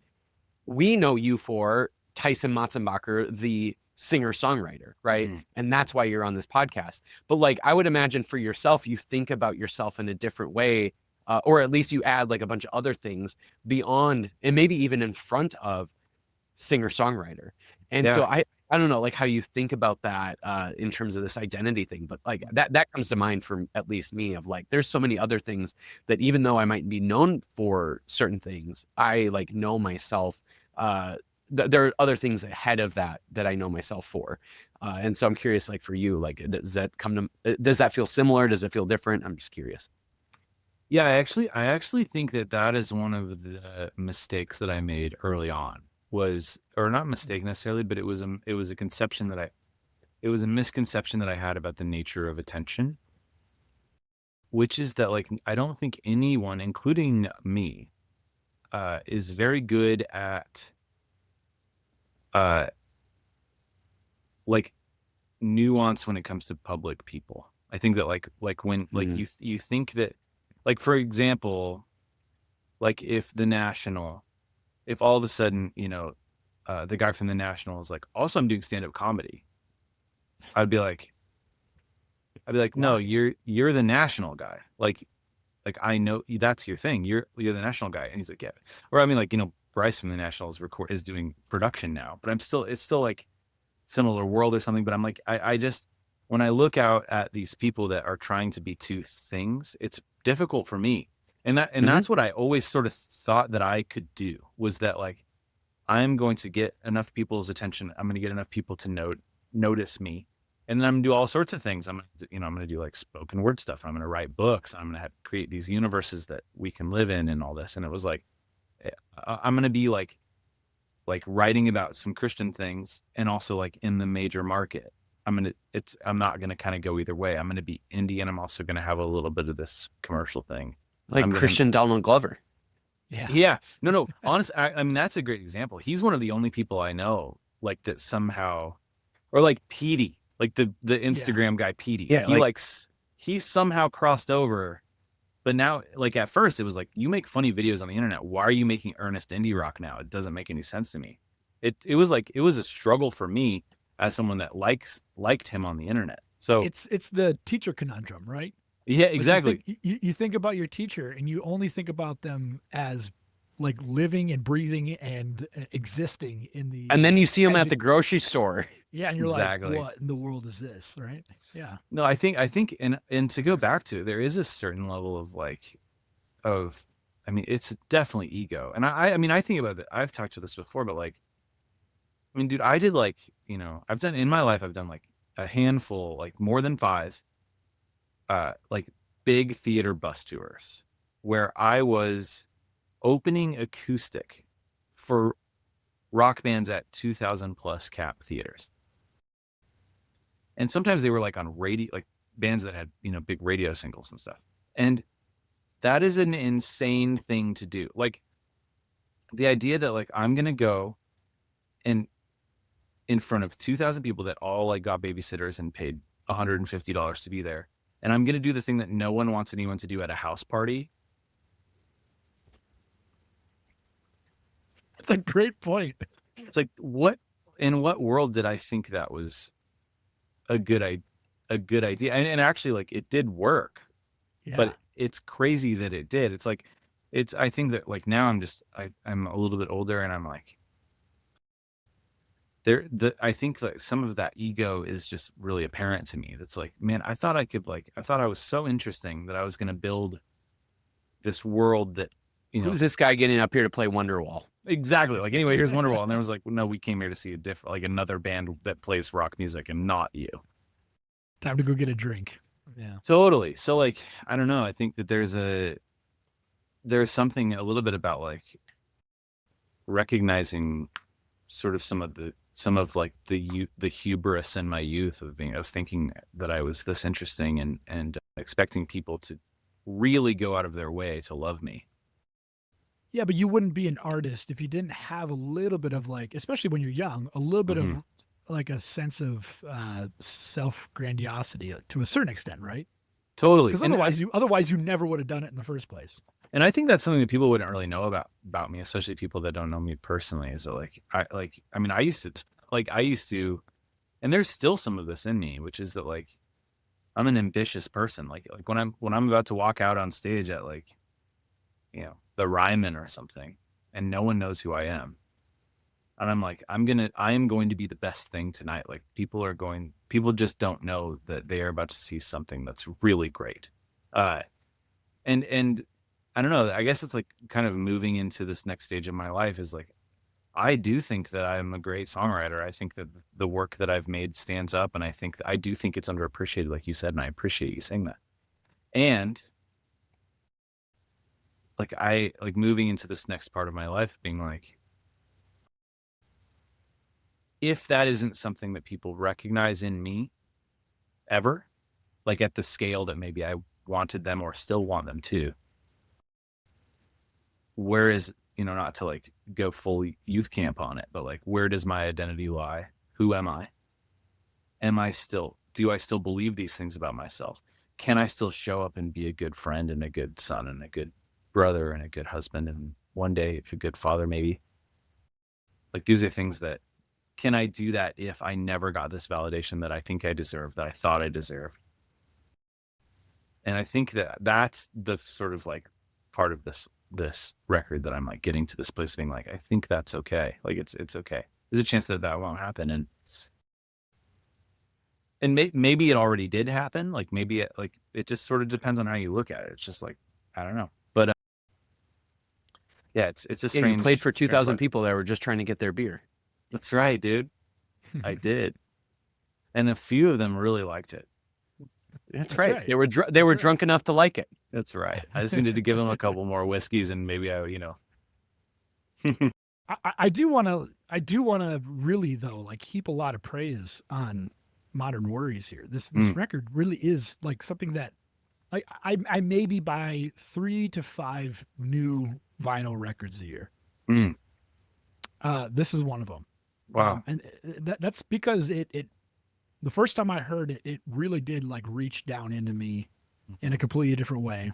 Speaker 1: we know you for Tyson Motsenbocker, the singer-songwriter, right? Mm-hmm. And that's why you're on this podcast. But like, I would imagine for yourself, you think about yourself in a different way, or at least you add like a bunch of other things beyond, and maybe even in front of singer-songwriter. And so I don't know, like how you think about that in terms of this identity thing, but like that comes to mind for at least me, of like, there's so many other things that even though I might be known for certain things, I like know myself there are other things ahead of that I know myself for. And so I'm curious, like for you, like does that feel similar? Does it feel different? I'm just curious.
Speaker 3: Yeah, I actually think that is one of the mistakes that I made early on, or not mistake necessarily, but it was a conception it was a misconception that I had about the nature of attention, which is that like I don't think anyone, including me, is very good at like nuance when it comes to public people. I think that like when like you think that, like, for example, like if all of a sudden, the guy from the National is like, also I'm doing stand-up comedy, I'd be like, no, you're the National guy. Like I know that's your thing. You're the National guy. And he's like, yeah. Or I mean, like, Bryce from the National is doing production now, but it's still like similar world or something. But I'm like, I just, when I look out at these people that are trying to be two things, it's difficult for me. And that's what I always sort of thought that I could do, was that like, I'm going to get enough people's attention. I'm going to get enough people to notice me. And then I'm gonna do all sorts of things. I'm gonna do like spoken word stuff. I'm gonna write books. I'm gonna create these universes that we can live in and all this. And it was like, I'm gonna be like writing about some Christian things and also like in the major market. I'm not gonna kind of go either way. I'm gonna be indie and I'm also gonna have a little bit of this commercial thing.
Speaker 1: Like Christian Donald Glover.
Speaker 3: Yeah. No. Honestly, I mean, that's a great example. He's one of the only people I know like that somehow, or like Petey. Like the Instagram guy, Petey.
Speaker 1: Yeah,
Speaker 3: he somehow crossed over, but now, like at first it was like, you make funny videos on the internet. Why are you making earnest indie rock now? It doesn't make any sense to me. It was a struggle for me as someone that liked him on the internet. So
Speaker 2: it's the teacher conundrum, right?
Speaker 3: Yeah, exactly.
Speaker 2: Like you think about your teacher and you only think about them as like living and breathing and existing in the.
Speaker 1: And then you see them at the grocery store.
Speaker 2: Yeah, and you're like, what in the world is this, right? Yeah.
Speaker 3: No, I think, and to go back to it, there is a certain level of I mean, it's definitely ego. And I mean, I think about it. I've talked to this before, but like, I mean, dude, I did like, I've done in my life, I've done like a handful, like more than 5, like big theater bus tours where I was opening acoustic for rock bands at 2,000 plus cap theaters. And sometimes they were like on radio, like bands that had, big radio singles and stuff. And that is an insane thing to do. Like the idea that like, I'm going to go and in front of 2,000 people that all like got babysitters and paid $150 to be there. And I'm going to do the thing that no one wants anyone to do at a house party.
Speaker 2: That's a great point.
Speaker 3: It's like, in what world did I think that was a good idea? And actually, like, it did work, but it's crazy that it did. It's like, I think that like now I'm a little bit older and I'm like, I think that some of that ego is just really apparent to me. That's like, man, I thought I was so interesting that I was going to build this world that,
Speaker 1: who's this guy getting up here to play Wonderwall?
Speaker 3: Exactly. Like, anyway, here's Wonderwall. And there was like, no, we came here to see another band that plays rock music and not you.
Speaker 2: Time to go get a drink. Yeah,
Speaker 3: totally. So like, I don't know. I think that there's something a little bit about like recognizing sort of some of like the hubris in my youth of thinking that I was this interesting and expecting people to really go out of their way to love me.
Speaker 2: Yeah, but you wouldn't be an artist if you didn't have a little bit of like, especially when you're young, a little bit of like a sense of self-grandiosity to a certain extent, right?
Speaker 3: Totally.
Speaker 2: Because otherwise you never would have done it in the first place.
Speaker 3: And I think that's something that people wouldn't really know about me, especially people that don't know me personally, is that I used to, and there's still some of this in me, which is that like, I'm an ambitious person. Like when I'm about to walk out on stage at like, the Ryman or something, and no one knows who I am. And I'm like, I am going to be the best thing tonight. Like people just don't know that they are about to see something that's really great. And I don't know, I guess it's like kind of moving into this next stage of my life is like, I do think that I'm a great songwriter. I think that the work that I've made stands up, and I do think it's underappreciated, like you said, and I appreciate you saying that. And like I like moving into this next part of my life, being like, if that isn't something that people recognize in me ever, like at the scale that maybe I wanted them or still want them to, where is, not to like go full youth camp on it, but like, where does my identity lie? Who am I? Do I still believe these things about myself? Can I still show up and be a good friend and a good son and a good brother and a good husband and one day a good father maybe? Like these are things that, can I do that if I never got this validation that I think I deserve, that I thought I deserved? And I think that that's the sort of like part of this record that I'm like getting to this place of being like, I think that's okay. Like it's okay. There's a chance that won't happen. And maybe it already did happen. Like maybe it just sort of depends on how you look at it. It's just like, I don't know. But yeah, it's a strange.
Speaker 1: You played for 2,000
Speaker 3: life.
Speaker 1: people that were just trying to get their beer.
Speaker 3: That's right, dude. I did. And a few of them really liked it.
Speaker 1: That's right. They were drunk enough to like it.
Speaker 3: That's right. I just needed to give them a couple more whiskeys and maybe
Speaker 2: I do want to really though, like heap a lot of praise on Modern Worries here. This record really is like something that like I maybe buy 3 to 5 new vinyl records a year. This is one of them.
Speaker 3: Wow.
Speaker 2: And that's because it the first time I heard it, it really did like reach down into me in a completely different way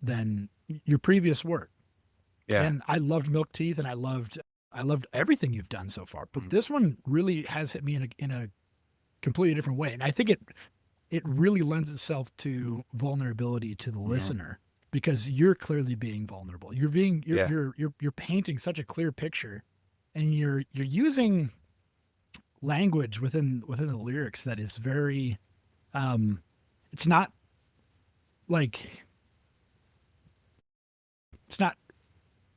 Speaker 2: than your previous work.
Speaker 3: Yeah.
Speaker 2: And I loved Milk Teeth and I loved everything you've done so far, but this one really has hit me in a completely different way. And I think it really lends itself to vulnerability to the listener because you're clearly being vulnerable. You're painting such a clear picture and you're using language within the lyrics that is very it's not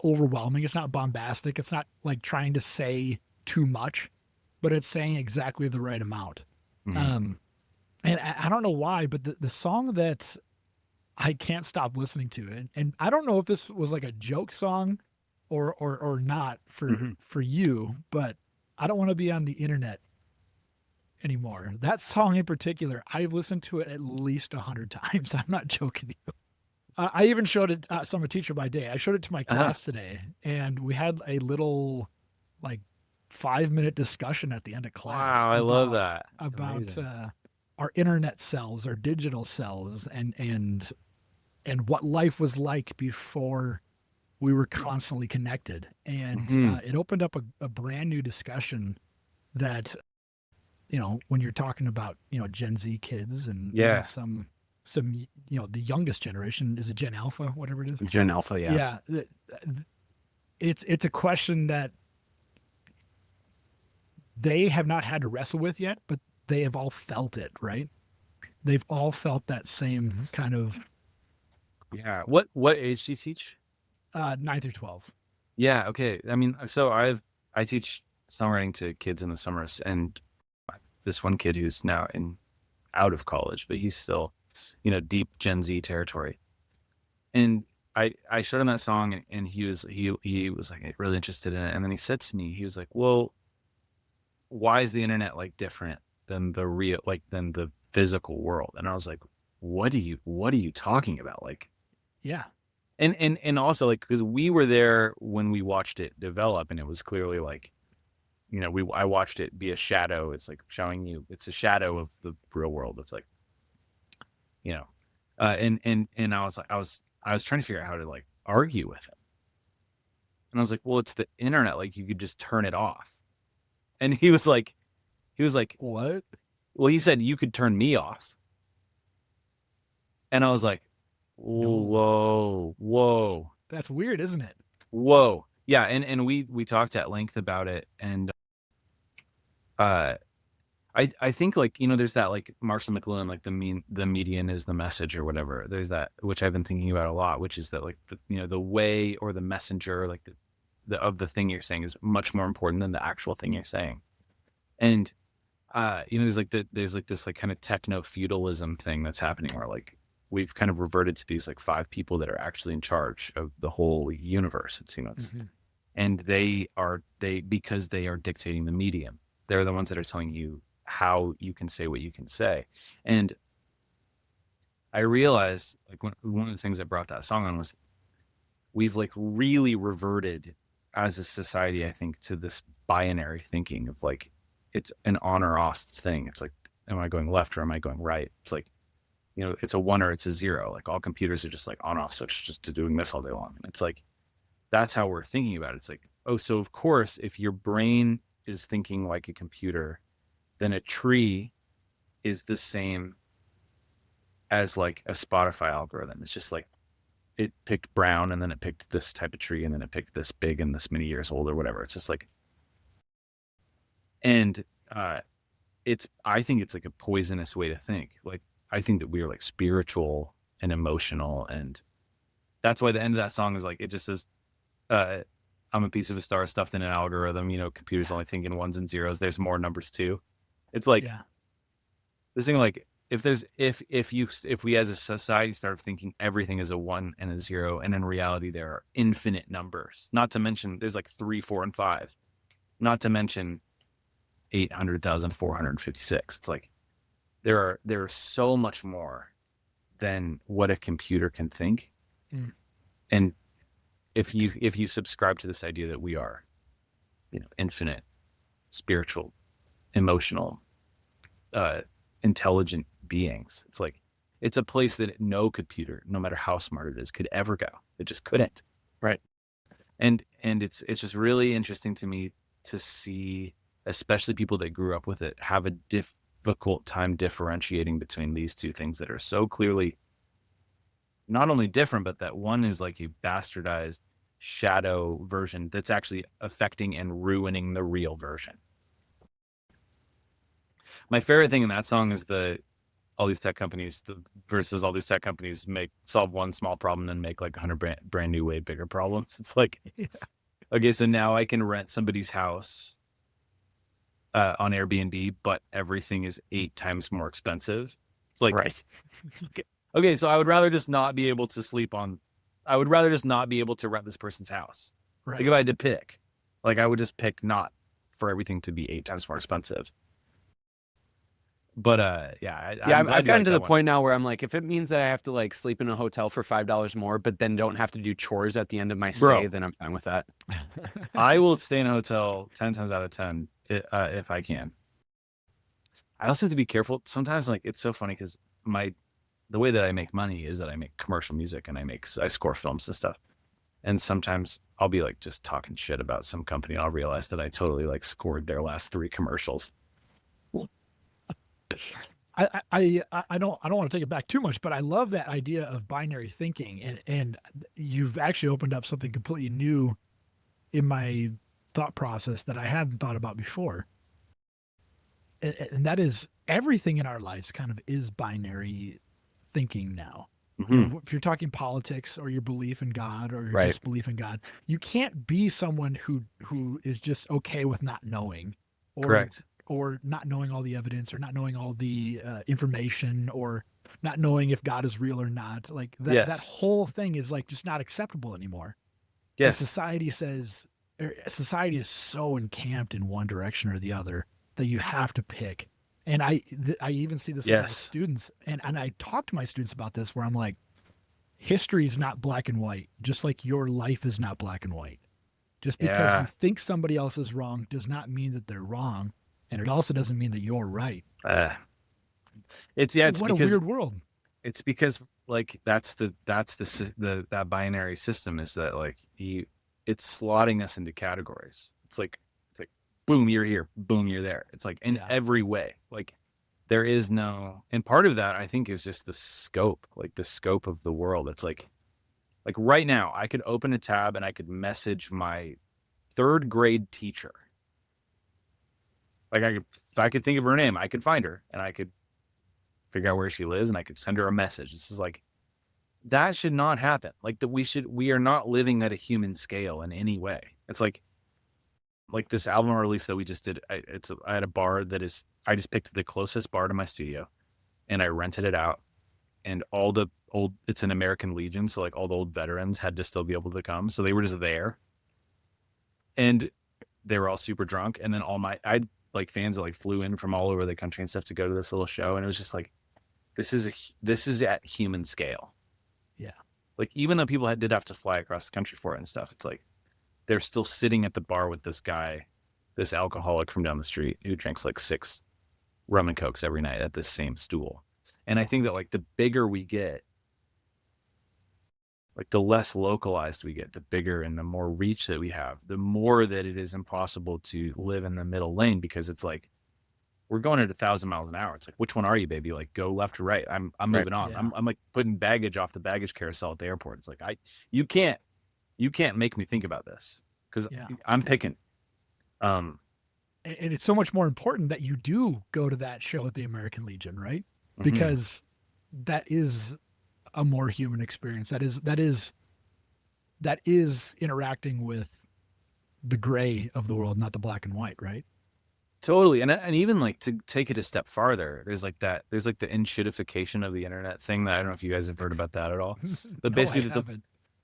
Speaker 2: overwhelming, it's not bombastic, it's not like trying to say too much, but it's saying exactly the right amount. And I don't know why, but the song that I can't stop listening to, and I don't know if this was like a joke song or not for you, but I don't want to be on the internet anymore. That song in particular, I've listened to it at least 100 times. I'm not joking you. I even showed it. So I'm a teacher by day. I showed it to my class today, and we had a little like 5-minute discussion at the end of class.
Speaker 3: Wow, I love that.
Speaker 2: About our internet selves, our digital selves, and what life was like before we were constantly connected. And it opened up a brand new discussion that, when you're talking about, Gen Z kids and some, the youngest generation, is it Gen Alpha, whatever it is?
Speaker 1: Gen Alpha, yeah.
Speaker 2: Yeah. It's a question that they have not had to wrestle with yet, but they have all felt it, right? They've all felt that same kind of.
Speaker 3: Yeah. What age do you teach?
Speaker 2: 9 through 12.
Speaker 3: Yeah. Okay. I mean, so I teach songwriting to kids in the summers, and this one kid who's now out of college, but he's still, deep Gen Z territory. And I showed him that song, and he was like really interested in it. And then he said to me, he was like, "Well, why is the internet like different than than the physical world?" And I was like, what are you talking about? Like,
Speaker 2: yeah.
Speaker 3: And also like, because we were there when we watched it develop, and it was clearly like, I watched it be a shadow. It's like showing you, it's a shadow of the real world. It's like, and I was like, I was trying to figure out how to like argue with him. And I was like, well, it's the internet. Like you could just turn it off. And he was like,
Speaker 2: what?
Speaker 3: Well, he said you could turn me off. And I was like, whoa.
Speaker 2: That's weird, isn't it?
Speaker 3: Whoa. Yeah. And we talked at length about it. And I think like, there's that like Marshall McLuhan, like the median is the message or whatever. There's that, which I've been thinking about a lot, which is that like the way or the messenger, like the thing you're saying is much more important than the actual thing you're saying. And there's this like kind of techno feudalism thing that's happening where like we've kind of reverted to these like 5 people that are actually in charge of the whole universe. It's and because they are dictating the medium. They're the ones that are telling you how you can say what you can say. And I realized like one of the things that brought that song on was we've like really reverted as a society, I think, to this binary thinking of like, it's an on or off thing. It's like, am I going left or am I going right? It's like, it's a 1 or it's a 0. Like all computers are just like on off switch, just to doing this all day long. And it's like, that's how we're thinking about it. It's like, oh, so of course, if your brain is thinking like a computer, then a tree is the same as like a Spotify algorithm. It's just like it picked brown and then it picked this type of tree and then it picked this big and this many years old or whatever. It's just like, and I think it's like a poisonous way to think. Like, I think that we are like spiritual and emotional. And that's why the end of that song is like, it just says, I'm a piece of a star stuffed in an algorithm, computers only think in 1s and 0s. There's more numbers too. It's like this thing, like if we as a society start thinking everything is a 1 and a 0, and in reality there are infinite numbers, not to mention there's like 3, 4, and 5, not to mention 800,456. It's like there are so much more than what a computer can think. And if you subscribe to this idea that we are, infinite, spiritual, emotional, intelligent beings, it's like, it's a place that no computer, no matter how smart it is, could ever go. It just couldn't.
Speaker 1: Right.
Speaker 3: And it's just really interesting to me to see, especially people that grew up with it, have a difficult time differentiating between these two things that are so clearly not only different, but that one is like a bastardized shadow version that's actually affecting and ruining the real version. My favorite thing in that song is all these tech companies versus all these tech companies solve one small problem and make like 100 brand new, way bigger problems. It's like, okay, so now I can rent somebody's house on Airbnb, but everything is 8 times more expensive. It's like,
Speaker 1: right.
Speaker 3: Okay, so I would rather just not be able to I would rather just not be able to rent this person's house.
Speaker 2: Right.
Speaker 3: Like if I had to pick, like I would just pick not for everything to be 8 times more expensive. But
Speaker 1: I've gotten to the point now where I'm like, if it means that I have to like sleep in a hotel for $5 more, but then don't have to do chores at the end of my stay, then I'm fine with that.
Speaker 3: I will stay in a hotel 10 times out of 10 if I can. I also have to be careful. Sometimes, like, it's so funny because the way that I make money is that I make commercial music and I score films and stuff. And sometimes I'll be like just talking shit about some company and I'll realize that I totally like scored their last 3 commercials.
Speaker 2: I don't want to take it back too much, but I love that idea of binary thinking, and you've actually opened up something completely new in my thought process that I hadn't thought about before. And that is, everything in our lives kind of is binary thinking now. If you're talking politics or your belief in God or your disbelief in God, you can't be someone who is just okay with not knowing, or not knowing all the evidence, or not knowing all the information, or not knowing if God is real or not. Like that whole thing is like just not acceptable anymore.
Speaker 3: Yes.
Speaker 2: Society is so encamped in one direction or the other that you have to pick. And I even see this with my students, and I talk to my students about this, where I'm like, history is not black and white, just like your life is not black and white. Just because you think somebody else is wrong does not mean that they're wrong, and it also doesn't mean that you're right.
Speaker 3: It's
Speaker 2: what
Speaker 3: because
Speaker 2: a weird world.
Speaker 3: It's because like that binary system is that like it's slotting us into categories. It's like boom, you're here, boom, you're there. It's like in every way. Like there is no, and part of that I think is just the scope of the world. It's like right now I could open a tab and I could message my 3rd grade teacher. Like if I could think of her name, I could find her and I could figure out where she lives and I could send her a message. This is like, that should not happen. Like that we are not living at a human scale in any way. It's like this album release that we just did. I had a bar I just picked the closest bar to my studio and I rented it out, and all the it's an American Legion. So like all the old veterans had to still be able to come. So they were just there, and they were all super drunk. And then I like fans that like flew in from all over the country and stuff to go to this little show. And it was just like, this is at human scale.
Speaker 2: Yeah.
Speaker 3: Like even though people did have to fly across the country for it and stuff, it's like, they're still sitting at the bar with this guy, this alcoholic from down the street who drinks like 6 rum and cokes every night at this same stool. And I think that like the bigger we get, like the less localized we get, the bigger and the more reach that we have, the more that it is impossible to live in the middle lane, because it's like, we're going at 1,000 miles an hour. It's like, which one are you, baby? Like go left or right. I'm moving on.
Speaker 2: Yeah.
Speaker 3: I'm like putting baggage off the baggage carousel at the airport. It's like, you can't make me think about this, because I'm picking.
Speaker 2: And it's so much more important that you do go to that show at the American Legion, right? Because that is a more human experience. That is interacting with the gray of the world, not the black and white, right?
Speaker 3: Totally. And even like to take it a step farther, there's like the enshittification of the internet thing that I don't know if you guys have heard about that at all. But basically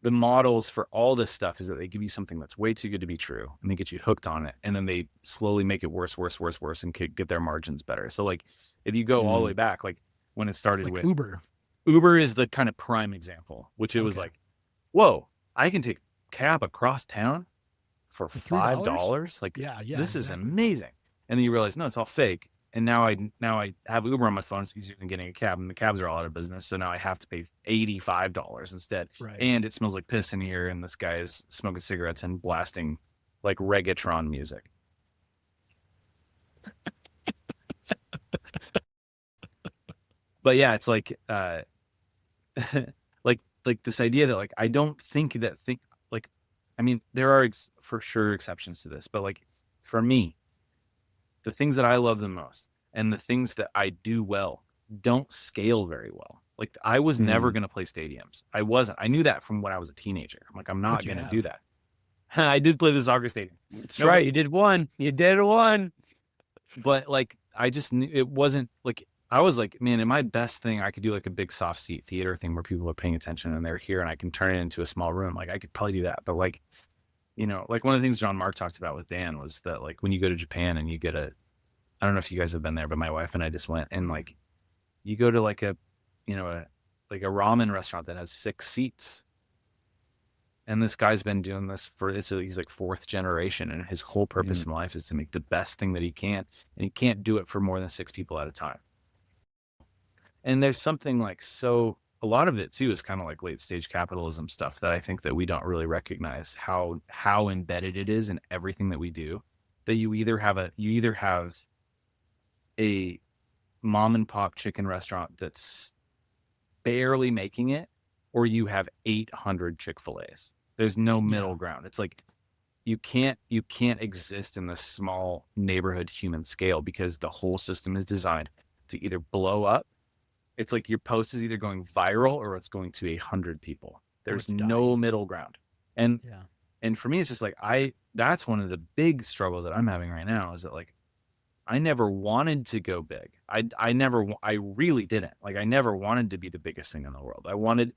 Speaker 3: the models for all this stuff is that they give you something that's way too good to be true, and they get you hooked on it, and then they slowly make it worse, and get their margins better. So like if you go all the way back, like when it started
Speaker 2: like
Speaker 3: with
Speaker 2: Uber
Speaker 3: is the kind of prime example, which it was like, whoa, I can take cab across town for $5. Like, this is amazing. And then you realize, no, it's all fake. And now I have Uber on my phone. It's easier than getting a cab, and the cabs are all out of business. So now I have to pay $85 instead.
Speaker 2: Right.
Speaker 3: And it smells like piss in here, and this guy is smoking cigarettes and blasting like reggaeton music. But yeah, it's like like this idea that like I don't think like, I mean, there are for sure exceptions to this, but like for me, the things that I love the most and the things that I do well don't scale very well. Like I was never going to play stadiums. I wasn't. I knew that from when I was a teenager. I'm like, I'm not going to do that. I did play the soccer stadium.
Speaker 1: That's right. You did one.
Speaker 3: But like, I just knew it wasn't like, I was like, man, in my best thing, I could do like a big soft seat theater thing where people are paying attention and they're here, and I can turn it into a small room. Like I could probably do that. But like, you know, like one of the things John Mark talked about with Dan was that like when you go to Japan and you get I don't know if you guys have been there, but my wife and I just went, and like you go to like a ramen restaurant that has 6 seats. And this guy's been doing this he's like 4th generation, and his whole purpose in life is to make the best thing that he can. And he can't do it for more than 6 people at a time. And there's something like, so a lot of it too is kind of like late stage capitalism stuff that I think that we don't really recognize how embedded it is in everything that we do, that you either have a mom and pop chicken restaurant that's barely making it, or you have 800 Chick-fil-A's. There's no middle ground. It's like you can't exist in the small neighborhood human scale, because the whole system is designed to either blow up. It's like your post is either going viral or it's going to 100 people. There's no middle ground. And for me, it's just like, that's one of the big struggles that I'm having right now, is that like, I never wanted to go big. I really didn't. Like, I never wanted to be the biggest thing in the world. I wanted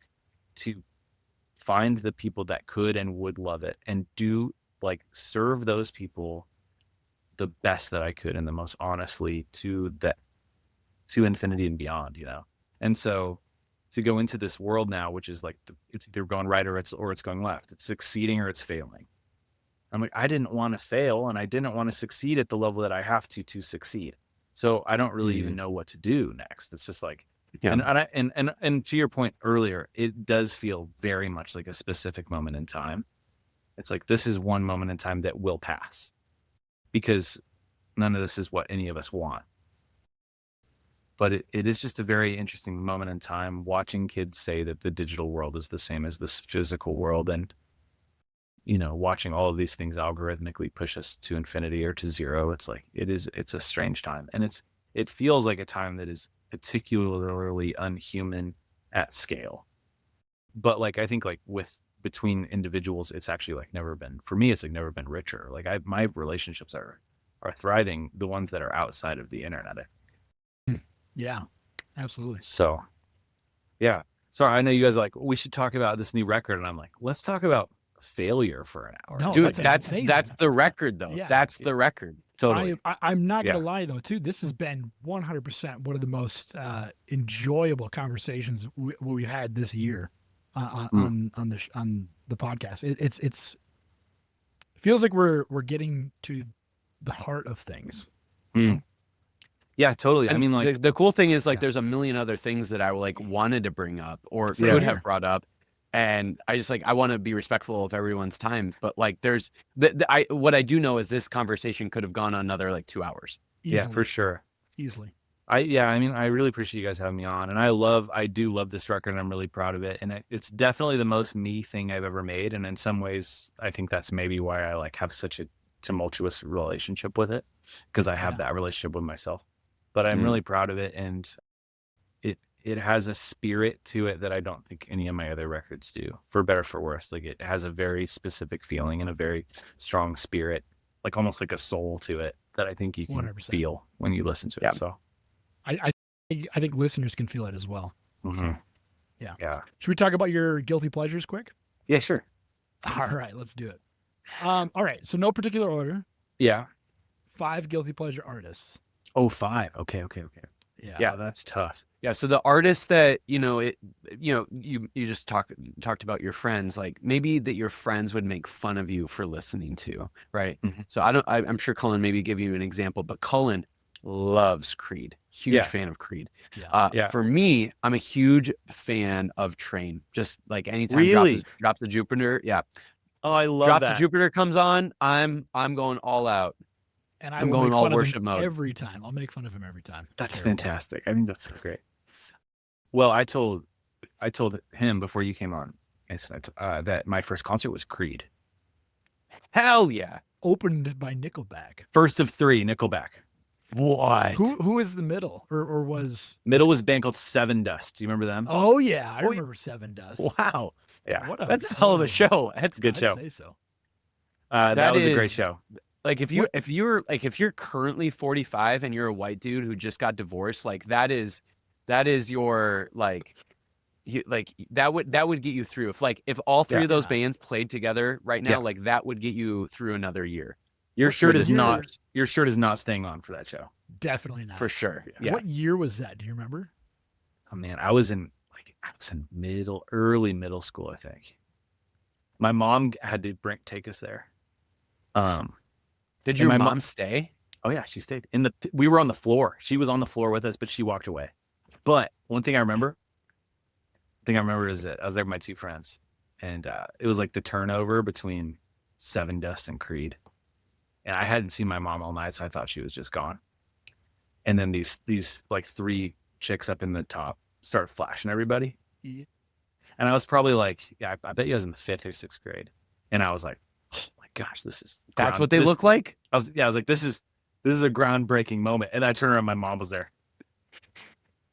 Speaker 3: to find the people that could and would love it, and serve those people the best that I could and the most honestly to infinity and beyond, you know? And so to go into this world now, which is like, it's either going right or it's going left. It's succeeding or it's failing. I'm like, I didn't want to fail, and I didn't want to succeed at the level that I have to succeed. So I don't really even know what to do next. It's just like, and to your point earlier, it does feel very much like a specific moment in time. It's like, this is one moment in time that will pass, because none of this is what any of us want. But it is just a very interesting moment in time, watching kids say that the digital world is the same as this physical world, and you know, watching all of these things algorithmically push us to infinity or to zero. It's like, it's a strange time, and it feels like a time that is particularly unhuman at scale. but like I think like between individuals, it's actually like never been, for me, it's like never been richer. Like my relationships are thriving, the ones that are outside of the internet.
Speaker 2: Yeah, absolutely.
Speaker 3: So yeah. Sorry, I know you guys are like, we should talk about this new record, and I'm like, let's talk about failure for an hour.
Speaker 2: No,
Speaker 1: Dude,
Speaker 2: that's
Speaker 1: that's the record though.
Speaker 2: Yeah.
Speaker 1: That's the record.
Speaker 3: Totally.
Speaker 2: I'm not
Speaker 3: Yeah.
Speaker 2: gonna lie though, too. This has been 100% one of the most enjoyable conversations we had this year on the podcast. It feels like we're getting to the heart of things.
Speaker 3: Yeah, totally.
Speaker 1: And
Speaker 3: I mean, like
Speaker 1: the cool thing is like
Speaker 2: Yeah.
Speaker 1: there's a million other things that I like wanted to bring up or
Speaker 2: Same
Speaker 1: could
Speaker 2: here.
Speaker 1: have brought up. And I just like I want to be respectful of everyone's time, but like there's what I do know is this conversation could have gone another like 2 hours.
Speaker 3: yeah,
Speaker 2: Easily.
Speaker 3: for sure.
Speaker 2: Easily.
Speaker 3: I mean, I really appreciate you guys having me on, and I do love this record, and I'm really proud of it. And it's definitely the most me thing I've ever made. And in some ways, I think that's maybe why I like have such a tumultuous relationship with it, because I have that relationship with myself. But I'm really proud of it, and it has a spirit to it that I don't think any of my other records do, for better or for worse. Like it has a very specific feeling and a very strong spirit, like almost like a soul to it that I think you can
Speaker 2: 100%.
Speaker 3: feel when you listen to it.
Speaker 1: Yeah.
Speaker 3: So
Speaker 2: I think listeners can feel it as well. Yeah.
Speaker 3: Yeah.
Speaker 2: Should we talk about your guilty pleasures quick?
Speaker 3: Yeah, sure.
Speaker 2: All right, let's do it. All right, so no particular order.
Speaker 3: Yeah.
Speaker 2: 5 guilty pleasure artists.
Speaker 3: Oh, 5. Okay.
Speaker 1: Yeah.
Speaker 3: Oh, that's tough.
Speaker 1: Yeah, so the artists that you just talked about your friends, like maybe that your friends would make fun of you for listening to, right?
Speaker 3: Mhm.
Speaker 1: So I'm sure Cullen maybe give you an example, but Cullen loves Creed, huge fan of Creed.
Speaker 2: Yeah.
Speaker 1: For me, I'm a huge fan of Train. Just like anytime
Speaker 3: Really?
Speaker 1: drops the Jupiter, yeah,
Speaker 3: Oh, I love
Speaker 1: drops
Speaker 3: that.
Speaker 1: the Jupiter comes on, I'm going all out.
Speaker 2: And I
Speaker 1: I'm
Speaker 2: will
Speaker 1: going
Speaker 2: make
Speaker 1: all
Speaker 2: fun of
Speaker 1: worship
Speaker 2: him
Speaker 1: mode.
Speaker 2: every time. I'll make fun of him every time. It's
Speaker 3: That's
Speaker 2: terrible.
Speaker 3: fantastic. I think that's so great. Well, I told him before you came on, Mason, that my first concert was Creed.
Speaker 1: Hell yeah!
Speaker 2: Opened by Nickelback.
Speaker 3: First of 3, Nickelback.
Speaker 1: What?
Speaker 2: Who is the middle or was?
Speaker 3: Middle was a band called Seven Dust. Do you remember them?
Speaker 2: Oh yeah, I remember Seven Dust.
Speaker 1: Wow,
Speaker 3: Yeah.
Speaker 1: that's a hell of a show. That's
Speaker 3: a good show.
Speaker 2: I'd say so.
Speaker 3: That was a great
Speaker 1: is-
Speaker 3: show.
Speaker 1: Like if you're currently 45 and you're a white dude who just got divorced, like that is your like that would get you through. If all 3
Speaker 3: Yeah.
Speaker 1: of those bands played together right now,
Speaker 3: Yeah.
Speaker 1: like that would get you through another year
Speaker 3: Your shirt
Speaker 2: what
Speaker 3: is
Speaker 2: year-
Speaker 3: not staying on for that show.
Speaker 2: Definitely not.
Speaker 1: for sure. Yeah.
Speaker 2: What year was that? Do you remember?
Speaker 3: Oh man, I was in early middle school, I think. My mom had to take us there.
Speaker 1: Did
Speaker 3: And
Speaker 1: your
Speaker 3: my
Speaker 1: mom stay?
Speaker 3: Oh yeah, she stayed we were on the floor. She was on the floor with us, but she walked away. But one thing I remember is that I was there with my 2 friends, and it was like the turnover between Seven Dust and Creed. And I hadn't seen my mom all night, so I thought she was just gone. And then these like 3 chicks up in the top started flashing everybody.
Speaker 2: Yeah.
Speaker 3: And I was probably like, I bet you I was in the 5th or 6th grade. And I was like, oh my gosh,
Speaker 1: That's what they look like?
Speaker 3: I was like, this is a groundbreaking moment. And I turned around, my mom was there.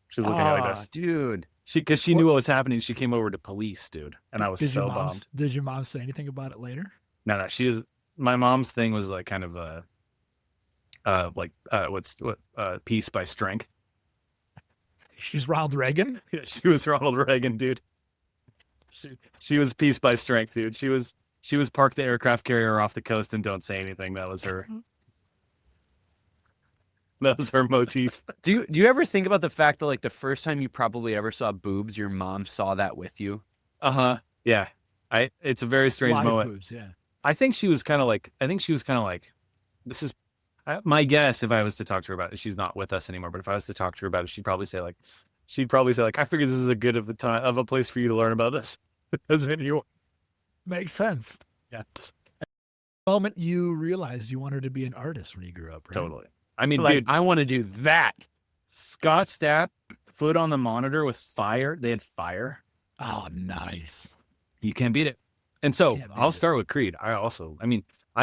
Speaker 3: She was looking at me like this.
Speaker 1: Dude.
Speaker 3: Because she knew what was happening. She came over to police, dude. And I was
Speaker 2: Did
Speaker 3: so
Speaker 2: your mom,
Speaker 3: bummed.
Speaker 2: Did your mom say anything about it later?
Speaker 3: No, my mom's thing was like kind of peace by strength.
Speaker 2: She's Ronald Reagan.
Speaker 3: Yeah, she was Ronald Reagan, dude. She was peace by strength, dude. She was park the aircraft carrier off the coast and don't say anything. That was her. That was her motif.
Speaker 1: Do you ever think about the fact that like the first time you probably ever saw boobs, your mom saw that with you?
Speaker 3: Yeah. It's a very strange
Speaker 2: Live
Speaker 3: moment.
Speaker 2: boobs, yeah.
Speaker 3: I think she was kind of like, this is my guess. If I was to talk to her about it, she's not with us anymore. But if I was to talk to her about it, she'd probably say like, I figured this is a good of a place for you to learn about this.
Speaker 2: Makes sense.
Speaker 3: Yeah.
Speaker 2: The moment you realized you wanted to be an artist when you grew up, right?
Speaker 3: Totally. I mean,
Speaker 1: Like
Speaker 3: dude,
Speaker 1: I want to do that.
Speaker 3: Scott Stapp, foot on the monitor with fire. They had fire.
Speaker 2: Oh, nice.
Speaker 3: You can't beat it. And so
Speaker 2: Can't beat
Speaker 3: I'll
Speaker 2: it.
Speaker 3: start with Creed. I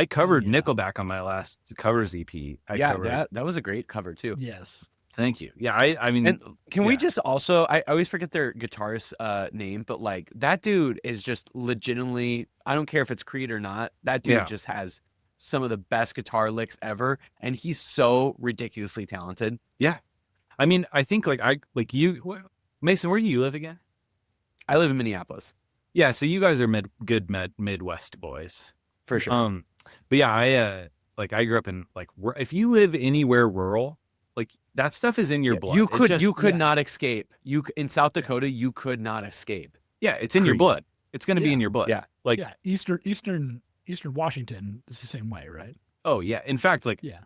Speaker 3: covered
Speaker 2: Yeah.
Speaker 3: Nickelback on my last covers EP.
Speaker 1: That was a great cover too.
Speaker 2: Yes.
Speaker 3: Thank you. Yeah, I mean,
Speaker 1: And can we
Speaker 3: yeah.
Speaker 1: just also, I always forget their guitarist's name, but like that dude is just legitimately, I don't care if it's Creed or not, that dude
Speaker 3: Yeah.
Speaker 1: just has some of the best guitar licks ever, and he's so ridiculously talented.
Speaker 3: Yeah. I mean, I think Mason, where do you live again?
Speaker 1: I live in Minneapolis,
Speaker 3: Yeah, so you guys are Midwest boys.
Speaker 1: for sure.
Speaker 3: But yeah, I grew up in if you live anywhere rural, like that stuff is in your
Speaker 1: Yeah,
Speaker 3: blood.
Speaker 1: you could
Speaker 2: yeah.
Speaker 1: not escape. In South Dakota, you could not escape.
Speaker 3: Yeah, it's in your
Speaker 1: Creed.
Speaker 3: blood. It's going to be
Speaker 2: Yeah.
Speaker 3: in your blood.
Speaker 1: Yeah.
Speaker 3: Like,
Speaker 2: Yeah, Eastern Washington is the same way, right?
Speaker 3: oh yeah. In fact, like,
Speaker 2: Yeah.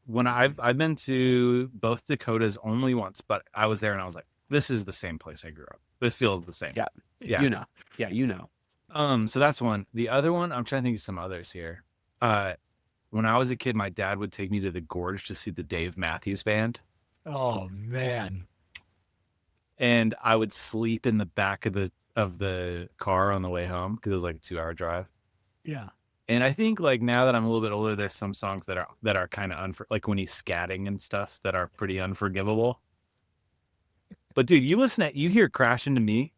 Speaker 3: when I've been to both Dakotas only once, but I was there and I was like, this is the same place I grew up. This feels the same.
Speaker 1: Yeah.
Speaker 3: Yeah.
Speaker 1: You know. Yeah, you know.
Speaker 3: So that's one. The other one, I'm trying to think of some others here. When I was a kid, my dad would take me to the Gorge to see the Dave Matthews Band.
Speaker 2: Oh man.
Speaker 3: And I would sleep in the back of the car on the way home because it was like a 2-hour drive.
Speaker 2: Yeah.
Speaker 3: And I think like now that I'm a little bit older, there's some songs that are kind of like when he's scatting and stuff that are pretty unforgivable. But dude, you hear Crash Into Me.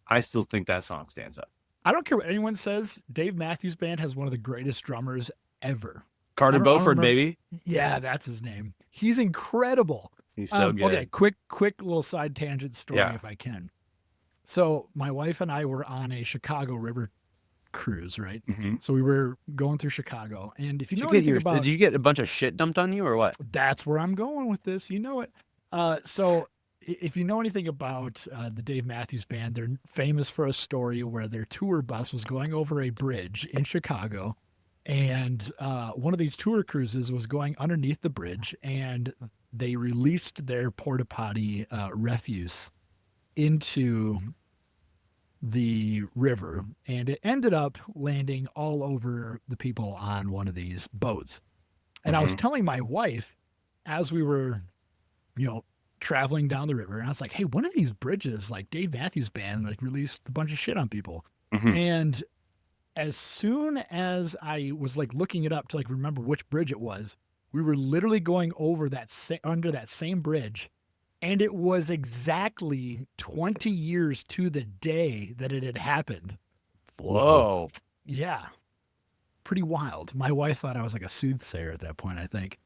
Speaker 3: I still think that song stands up.
Speaker 2: I don't care what anyone says. Dave Matthews Band has one of the greatest drummers ever.
Speaker 3: Carter
Speaker 2: I don't
Speaker 3: Beauford,
Speaker 2: remember-
Speaker 3: baby.
Speaker 2: Yeah, that's his name. He's incredible.
Speaker 3: He's so good.
Speaker 2: Okay, quick little side tangent story
Speaker 3: Yeah.
Speaker 2: if I can. So my wife and I were on a Chicago River cruise, right?
Speaker 3: Mm-hmm.
Speaker 2: So we were going through Chicago, and if you know
Speaker 1: Did
Speaker 2: anything about,
Speaker 1: did you get a bunch of shit dumped on you or what?
Speaker 2: that's where I'm going with this. You know it. So if you know anything about the Dave Matthews Band, they're famous for a story where their tour bus was going over a bridge in Chicago, and one of these tour cruises was going underneath the bridge, and they released their porta potty refuse into the river, and it ended up landing all over the people on one of these boats. And I was telling my wife as we were, traveling down the river, and I was like, hey, one of these bridges, like Dave Matthews Band, like released a bunch of shit on people.
Speaker 3: Mhm.
Speaker 2: And as soon as I was like looking it up to like remember which bridge it was, we were literally going over under that same bridge. And it was exactly 20 years to the day that it had happened.
Speaker 1: Whoa.
Speaker 2: Yeah. Pretty wild. My wife thought I was like a soothsayer at that point, I think.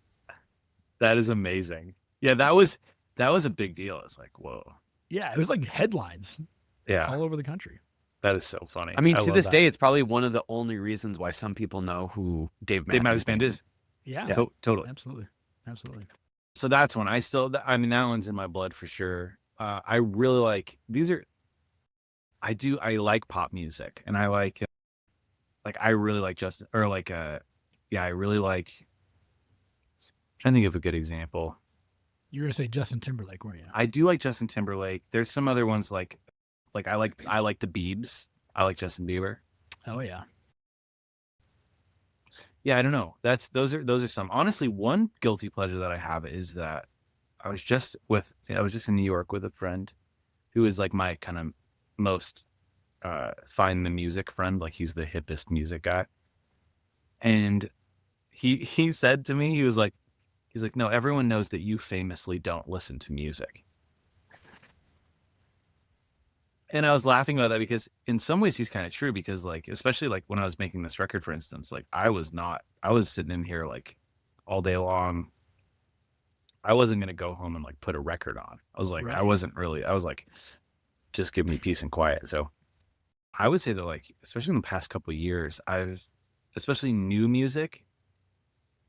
Speaker 3: That is amazing. Yeah, that was a big deal. It's like, whoa.
Speaker 2: Yeah, it was like headlines
Speaker 3: Yeah,
Speaker 2: all over the country.
Speaker 3: that is so funny.
Speaker 1: I mean, to
Speaker 3: love
Speaker 1: this
Speaker 3: that.
Speaker 1: day, it's probably one of the only reasons why some people know who Dave Matthews
Speaker 3: Band is.
Speaker 2: Yeah,
Speaker 3: Totally.
Speaker 2: absolutely. Absolutely.
Speaker 3: So that's one. I mean, that one's in my blood for sure. I really like, I like pop music, and I I really like Justin, or I really like, I'm trying to think of a good example.
Speaker 2: You were going to say Justin Timberlake, weren't you?
Speaker 3: I do like Justin Timberlake. There's some other ones like I like the Biebs. I like Justin Bieber.
Speaker 2: Oh, yeah.
Speaker 3: Yeah, I don't know. Those are some. Honestly, one guilty pleasure that I have is that I was just in New York with a friend who is like my kind of most find the music friend. Like he's the hippest music guy. And he said to me, he's like, no, everyone knows that you famously don't listen to music. And I was laughing about that because in some ways he's kind of true, because like, especially like when I was making this record, for instance, like I was sitting in here like all day long. I wasn't going to go home and like put a record on. I was like,
Speaker 2: Right.
Speaker 3: I was like, just give me peace and quiet. So I would say that like, especially in the past couple of years, especially new music,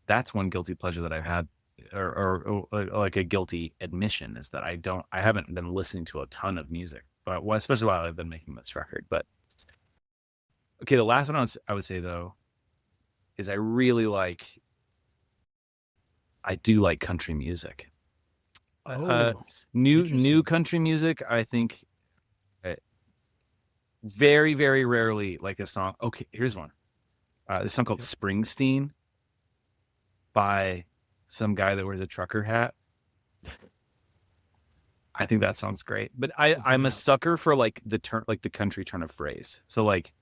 Speaker 3: that's one guilty pleasure that I've had, or like a guilty admission, is that I haven't been listening to a ton of music, but especially while I've been making this record. But okay, the last one I would say though is I do like country music.
Speaker 2: Oh,
Speaker 3: New
Speaker 2: interesting.
Speaker 3: country music, I think, very, very rarely like a song. Okay, here's one. This song called Springsteen by some guy that wears a trucker hat. I think that sounds great. But I'm a sucker for like the country turn of phrase. So like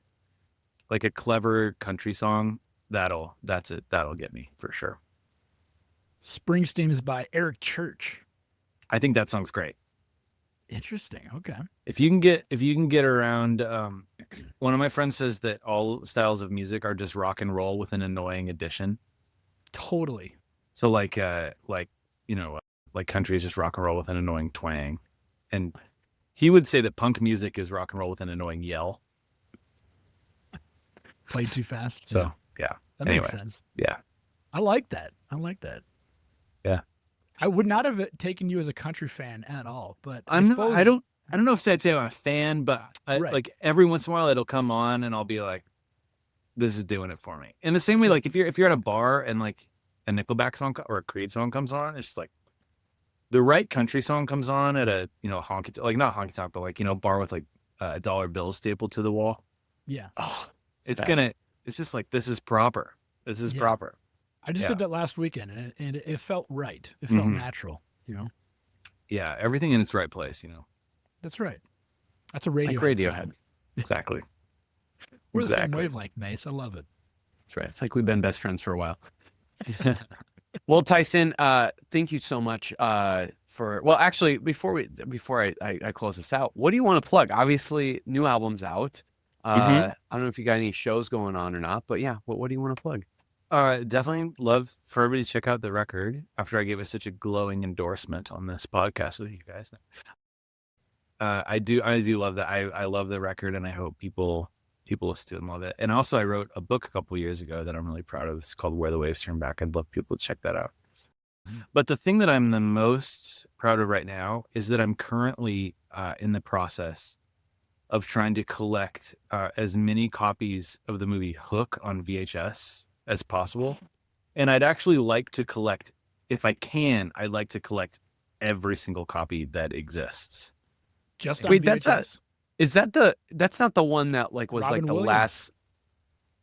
Speaker 3: a clever country song, that'll get me for sure.
Speaker 2: Springsteen is by Eric Church.
Speaker 3: I think that song's great.
Speaker 2: Interesting. Okay.
Speaker 3: If you can get around, one of my friends says that all styles of music are just rock and roll with an annoying addition.
Speaker 2: Totally.
Speaker 3: So like country is just rock and roll with an annoying twang, and he would say that punk music is rock and roll with an annoying yell.
Speaker 2: Played too fast.
Speaker 3: So yeah.
Speaker 2: That makes sense.
Speaker 3: Yeah.
Speaker 2: I like that.
Speaker 3: Yeah.
Speaker 2: I would not have taken you as a country fan at all, but
Speaker 3: I don't know if I'd say I'm a fan, but like every once in a while it'll come on and I'll be like, this is doing it for me. In the same way, like if you're at a bar and like a Nickelback song or a Creed song comes on, it's just like the right country song comes on at a, honky, like not honky tonk, but like, bar with like a dollar bill stapled to the wall.
Speaker 2: Yeah.
Speaker 3: Oh, it's just like, this is proper. This is proper.
Speaker 2: I just did that last weekend and it felt right. It felt natural,
Speaker 3: Yeah. Everything in its right place,
Speaker 2: That's right. That's a radio.
Speaker 1: Like Radiohead.
Speaker 3: Exactly.
Speaker 2: We're the same wavelength, Mace. I love it.
Speaker 1: That's right. It's like we've been best friends for a while. Well, Tyson, thank you so much actually, before I close this out, what do you want to plug? Obviously, new album's out. I don't know if you got any shows going on or not, but yeah, what do you want to plug?
Speaker 3: Definitely love for everybody to check out the record after I gave it such a glowing endorsement on this podcast with you guys. I do love that. I love the record and I hope people listen to it and love it. And also I wrote a book a couple years ago that I'm really proud of. It's called Where the Waves Turn Back. I'd love people to check that out. But the thing that I'm the most proud of right now is that I'm currently in the process of trying to collect as many copies of the movie Hook on VHS as possible. And I'd actually like to collect, if I can, I'd like to collect every single copy that exists.
Speaker 2: Just on
Speaker 1: Wait,
Speaker 2: VHS?
Speaker 1: that's not the one that like was
Speaker 2: Robin
Speaker 1: like the
Speaker 2: Williams.
Speaker 1: last.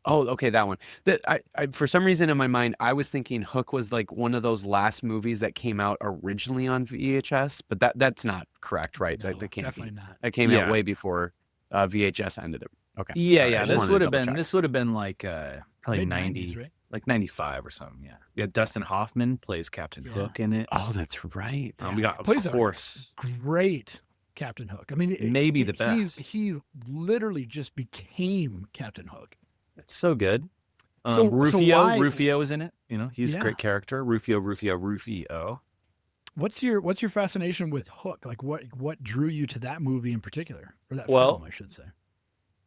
Speaker 1: Oh, okay, that one. That I for some reason in my mind I was thinking Hook was like one of those last movies that came out originally on VHS, but that's not correct, right?
Speaker 2: No,
Speaker 1: that can't
Speaker 2: definitely
Speaker 1: be.
Speaker 2: not.
Speaker 1: That came out way before VHS ended it. Okay.
Speaker 3: Yeah,
Speaker 1: All right, I
Speaker 3: yeah.
Speaker 1: just
Speaker 3: This
Speaker 1: wanted to
Speaker 3: would have
Speaker 1: double
Speaker 3: been
Speaker 1: check.
Speaker 3: this would have been like probably
Speaker 2: Mid-90s,
Speaker 3: 90,
Speaker 2: right?
Speaker 3: like 95 or something. Yeah. We had Dustin Hoffman plays Captain
Speaker 2: Yeah.
Speaker 3: Hook in it.
Speaker 1: Oh, that's right.
Speaker 3: We got,
Speaker 2: Plays
Speaker 3: of
Speaker 2: a
Speaker 3: course,
Speaker 2: Great Captain Hook. I mean,
Speaker 3: maybe the best.
Speaker 2: He literally just became Captain Hook.
Speaker 3: It's so good.
Speaker 2: So
Speaker 3: Rufio is in it. He's a
Speaker 2: Yeah.
Speaker 3: great character. Rufio.
Speaker 2: What's your fascination with Hook? Like what drew you to that movie in particular, or that
Speaker 3: Well-
Speaker 2: film, I should say?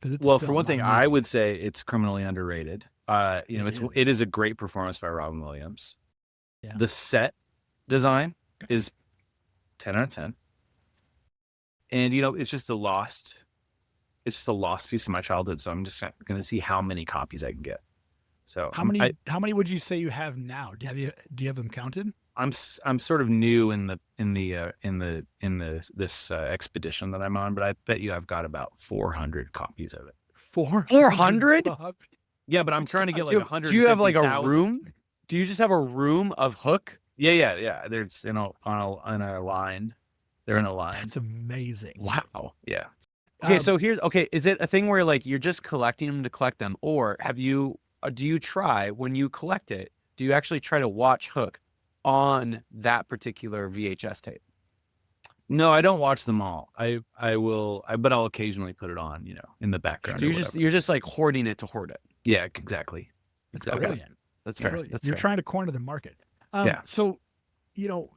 Speaker 2: 'Cause it's a
Speaker 3: Well, for
Speaker 2: film,
Speaker 3: one
Speaker 2: not
Speaker 3: thing,
Speaker 2: a
Speaker 3: I
Speaker 2: movie.
Speaker 3: would say it's criminally underrated. It is a great performance by Robin Williams.
Speaker 2: Yeah.
Speaker 3: The set design is 10 out of 10. And it's just a lost piece of my childhood. So I'm just going to see how many copies I can get. So
Speaker 2: How many would you say you have now? Do you have them counted?
Speaker 3: I'm sort of new in this expedition that I'm on, but I bet you I've got about 400 copies of it.
Speaker 1: 400?
Speaker 3: Yeah, but I'm trying to get like 100.
Speaker 1: Do you have like a room? Do you just have a room of Hook?
Speaker 3: Yeah. There's in a line. They're in a line.
Speaker 2: That's amazing.
Speaker 1: Wow.
Speaker 3: Yeah.
Speaker 1: Okay, so is it a thing where like you're just collecting them to collect them, or do you try when you collect it? Do you actually try to watch Hook on that particular VHS tape?
Speaker 3: No, I don't watch them all. I will, but I'll occasionally put it on, in the background.
Speaker 1: So you're just like hoarding it to hoard it.
Speaker 3: Yeah, exactly.
Speaker 2: That's
Speaker 3: Exactly.
Speaker 2: brilliant.
Speaker 1: That's fair.
Speaker 2: Brilliant.
Speaker 1: That's
Speaker 2: You're
Speaker 1: fair.
Speaker 2: trying to corner the market.
Speaker 3: Yeah.
Speaker 2: So,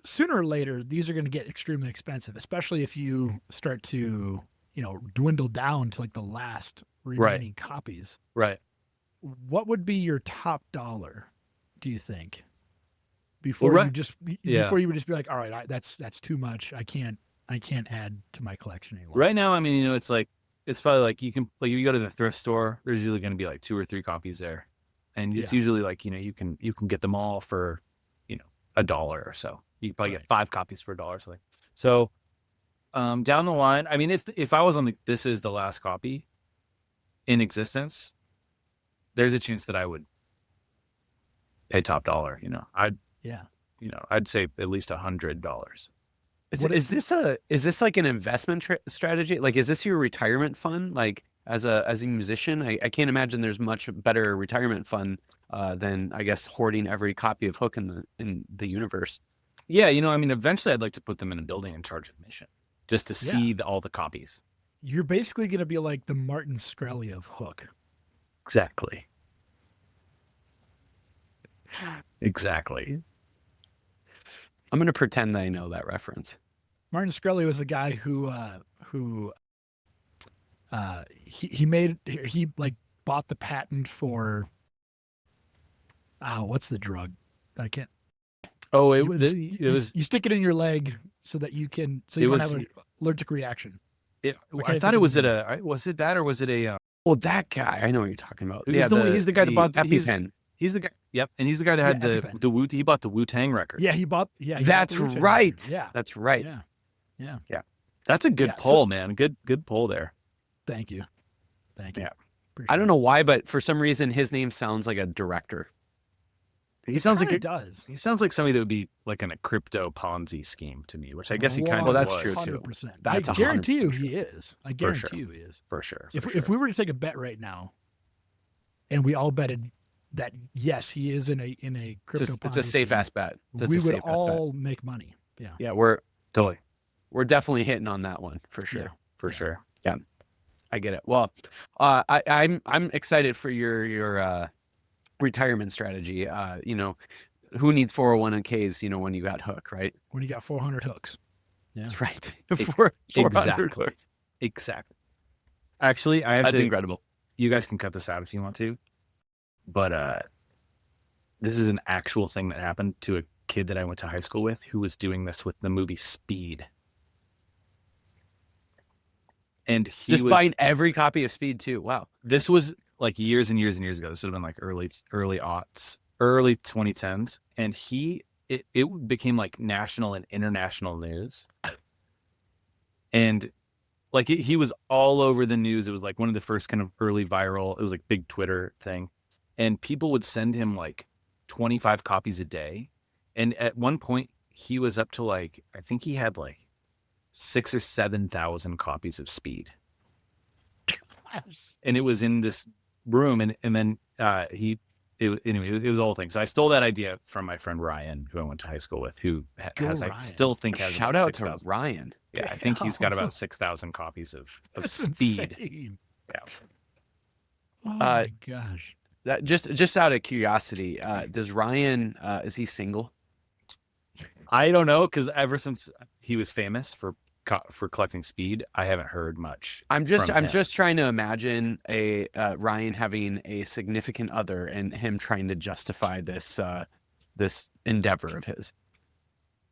Speaker 2: sooner or later, these are going to get extremely expensive, especially if you start to, dwindle down to like the last remaining copies.
Speaker 3: Right.
Speaker 2: What would be your top dollar, do you think? Before
Speaker 3: Well,
Speaker 2: before you would just be like, all right, that's too much. I can't add to my collection anymore.
Speaker 3: Right now, I mean, it's probably like you can, like if you go to the thrift store, there's usually going to be like 2 or 3 copies there. And it's usually like, you can get them all for, $1 or so. You can probably get 5 copies for $1 or something. So, down the line, I mean, if I was on this is the last copy in existence, there's a chance that I would pay top dollar, I'd say at least $100.
Speaker 1: Is this like an investment strategy? Like, is this your retirement fund? Like as a musician, I can't imagine there's much better retirement fund than I guess hoarding every copy of Hook in the universe.
Speaker 3: Yeah, I mean, eventually I'd like to put them in a building and charge admission just to see all the copies.
Speaker 2: You're basically going to be like the Martin Shkreli of Hook.
Speaker 3: Exactly. Exactly.
Speaker 1: I'm going to pretend that I know that reference.
Speaker 2: Martin Shkreli was the guy who he bought the patent for what's the drug? I can't.
Speaker 3: Oh, it
Speaker 2: You
Speaker 3: was.
Speaker 2: you stick it in your leg so that you can you don't have an allergic reaction.
Speaker 3: I thought it was was it that or was it a?
Speaker 1: Well, that guy, I know what you're talking about.
Speaker 3: He's the guy that bought the
Speaker 1: EpiPen.
Speaker 3: He's the guy. Yep, and he's the guy that had the Wu. He bought the Wu-Tang record.
Speaker 2: Yeah, he bought the
Speaker 1: That's
Speaker 2: Wu-Tang
Speaker 1: right.
Speaker 2: record. Yeah,
Speaker 1: That's right.
Speaker 2: Yeah.
Speaker 3: That's a good poll, man. Good poll there.
Speaker 2: Thank you.
Speaker 3: Yeah.
Speaker 2: Appreciate
Speaker 1: I don't know why, but for some reason his name sounds like a director.
Speaker 3: He sounds like
Speaker 2: it does.
Speaker 3: He sounds like somebody that would be like in a crypto Ponzi scheme to me, which I guess he kind of
Speaker 1: Well, that's
Speaker 3: was.
Speaker 1: true too.
Speaker 2: 100%.
Speaker 1: That's
Speaker 2: I guarantee you
Speaker 1: 100%
Speaker 2: he is. I guarantee you he is.
Speaker 3: For sure.
Speaker 2: If we were to take a bet right now, and we all betted that yes, he is in a crypto
Speaker 1: It's a safe ass bet.
Speaker 2: We would all make money. Yeah.
Speaker 1: Yeah, we're
Speaker 3: totally.
Speaker 1: We're definitely hitting on that one for sure.
Speaker 2: Yeah.
Speaker 3: For sure.
Speaker 1: Yeah, I get it. Well, I'm excited for your retirement strategy. Who needs 401ks? When you got Hook, right?
Speaker 2: When you got 400 hooks. Yeah.
Speaker 1: That's right.
Speaker 3: Exactly. Exactly. Actually,
Speaker 1: That's incredible.
Speaker 3: You guys can cut this out if you want to, but this is an actual thing that happened to a kid that I went to high school with who was doing this with the movie Speed. And he was
Speaker 1: buying every copy of Speed too. Wow.
Speaker 3: This was like years and years and years ago. This would have been like early aughts, early 2010s. And it became like national and international news. And like he was all over the news. It was like one of the first kind of early viral. It was like big Twitter thing. And people would send him like 25 copies a day. And at one point he was up to like, I think he had like 6,000 or 7,000 copies of Speed. And it was in this room. And then it was a whole thing. So I stole that idea from my friend Ryan, who I went to high school with, who has, I still think has
Speaker 1: shout out to Ryan.
Speaker 3: Yeah, I think he's got about 6,000 copies of Speed.
Speaker 2: Insane.
Speaker 3: Yeah.
Speaker 2: Oh my gosh.
Speaker 1: That just out of curiosity, does Ryan is he single?
Speaker 3: I don't know, because ever since he was famous for collecting Speed, I haven't heard much.
Speaker 1: I'm just trying to imagine a Ryan having a significant other and him trying to justify this this endeavor of his.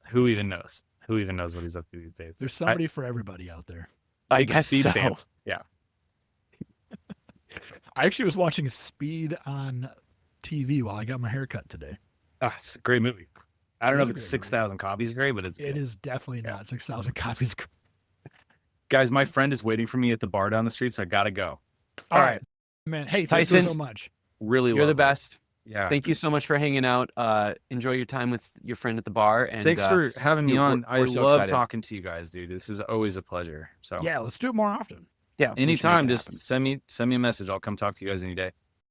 Speaker 3: Who even knows? Who even knows what he's up to these days?
Speaker 2: There's somebody for everybody out there.
Speaker 1: I guess
Speaker 3: Speed
Speaker 1: so.
Speaker 3: fan. Yeah.
Speaker 2: I actually was watching Speed on TV while I got my haircut today.
Speaker 3: Oh, it's a great movie. I don't know if
Speaker 2: It is
Speaker 3: it's
Speaker 2: a great
Speaker 3: 6,000 copies great, but it's
Speaker 2: It
Speaker 3: good.
Speaker 2: is definitely not 6,000 copies.
Speaker 3: Guys, my friend is waiting for me at the bar down the street, so I gotta go.
Speaker 2: All right, man. Hey, thank you
Speaker 1: Tyson,
Speaker 2: so much.
Speaker 3: Really,
Speaker 1: You're the
Speaker 3: lovely.
Speaker 1: best.
Speaker 3: Yeah.
Speaker 1: Thank you so much for hanging out. Enjoy your time with your friend at the bar. And
Speaker 3: Thanks for having me on. I
Speaker 1: we're so
Speaker 3: love
Speaker 1: excited.
Speaker 3: talking to you guys, dude. This is always a pleasure. So
Speaker 2: Yeah, let's do it more often.
Speaker 1: Yeah, we should
Speaker 3: anytime,
Speaker 1: make it
Speaker 3: just
Speaker 1: happen.
Speaker 3: send me a message. I'll come talk to you guys any day.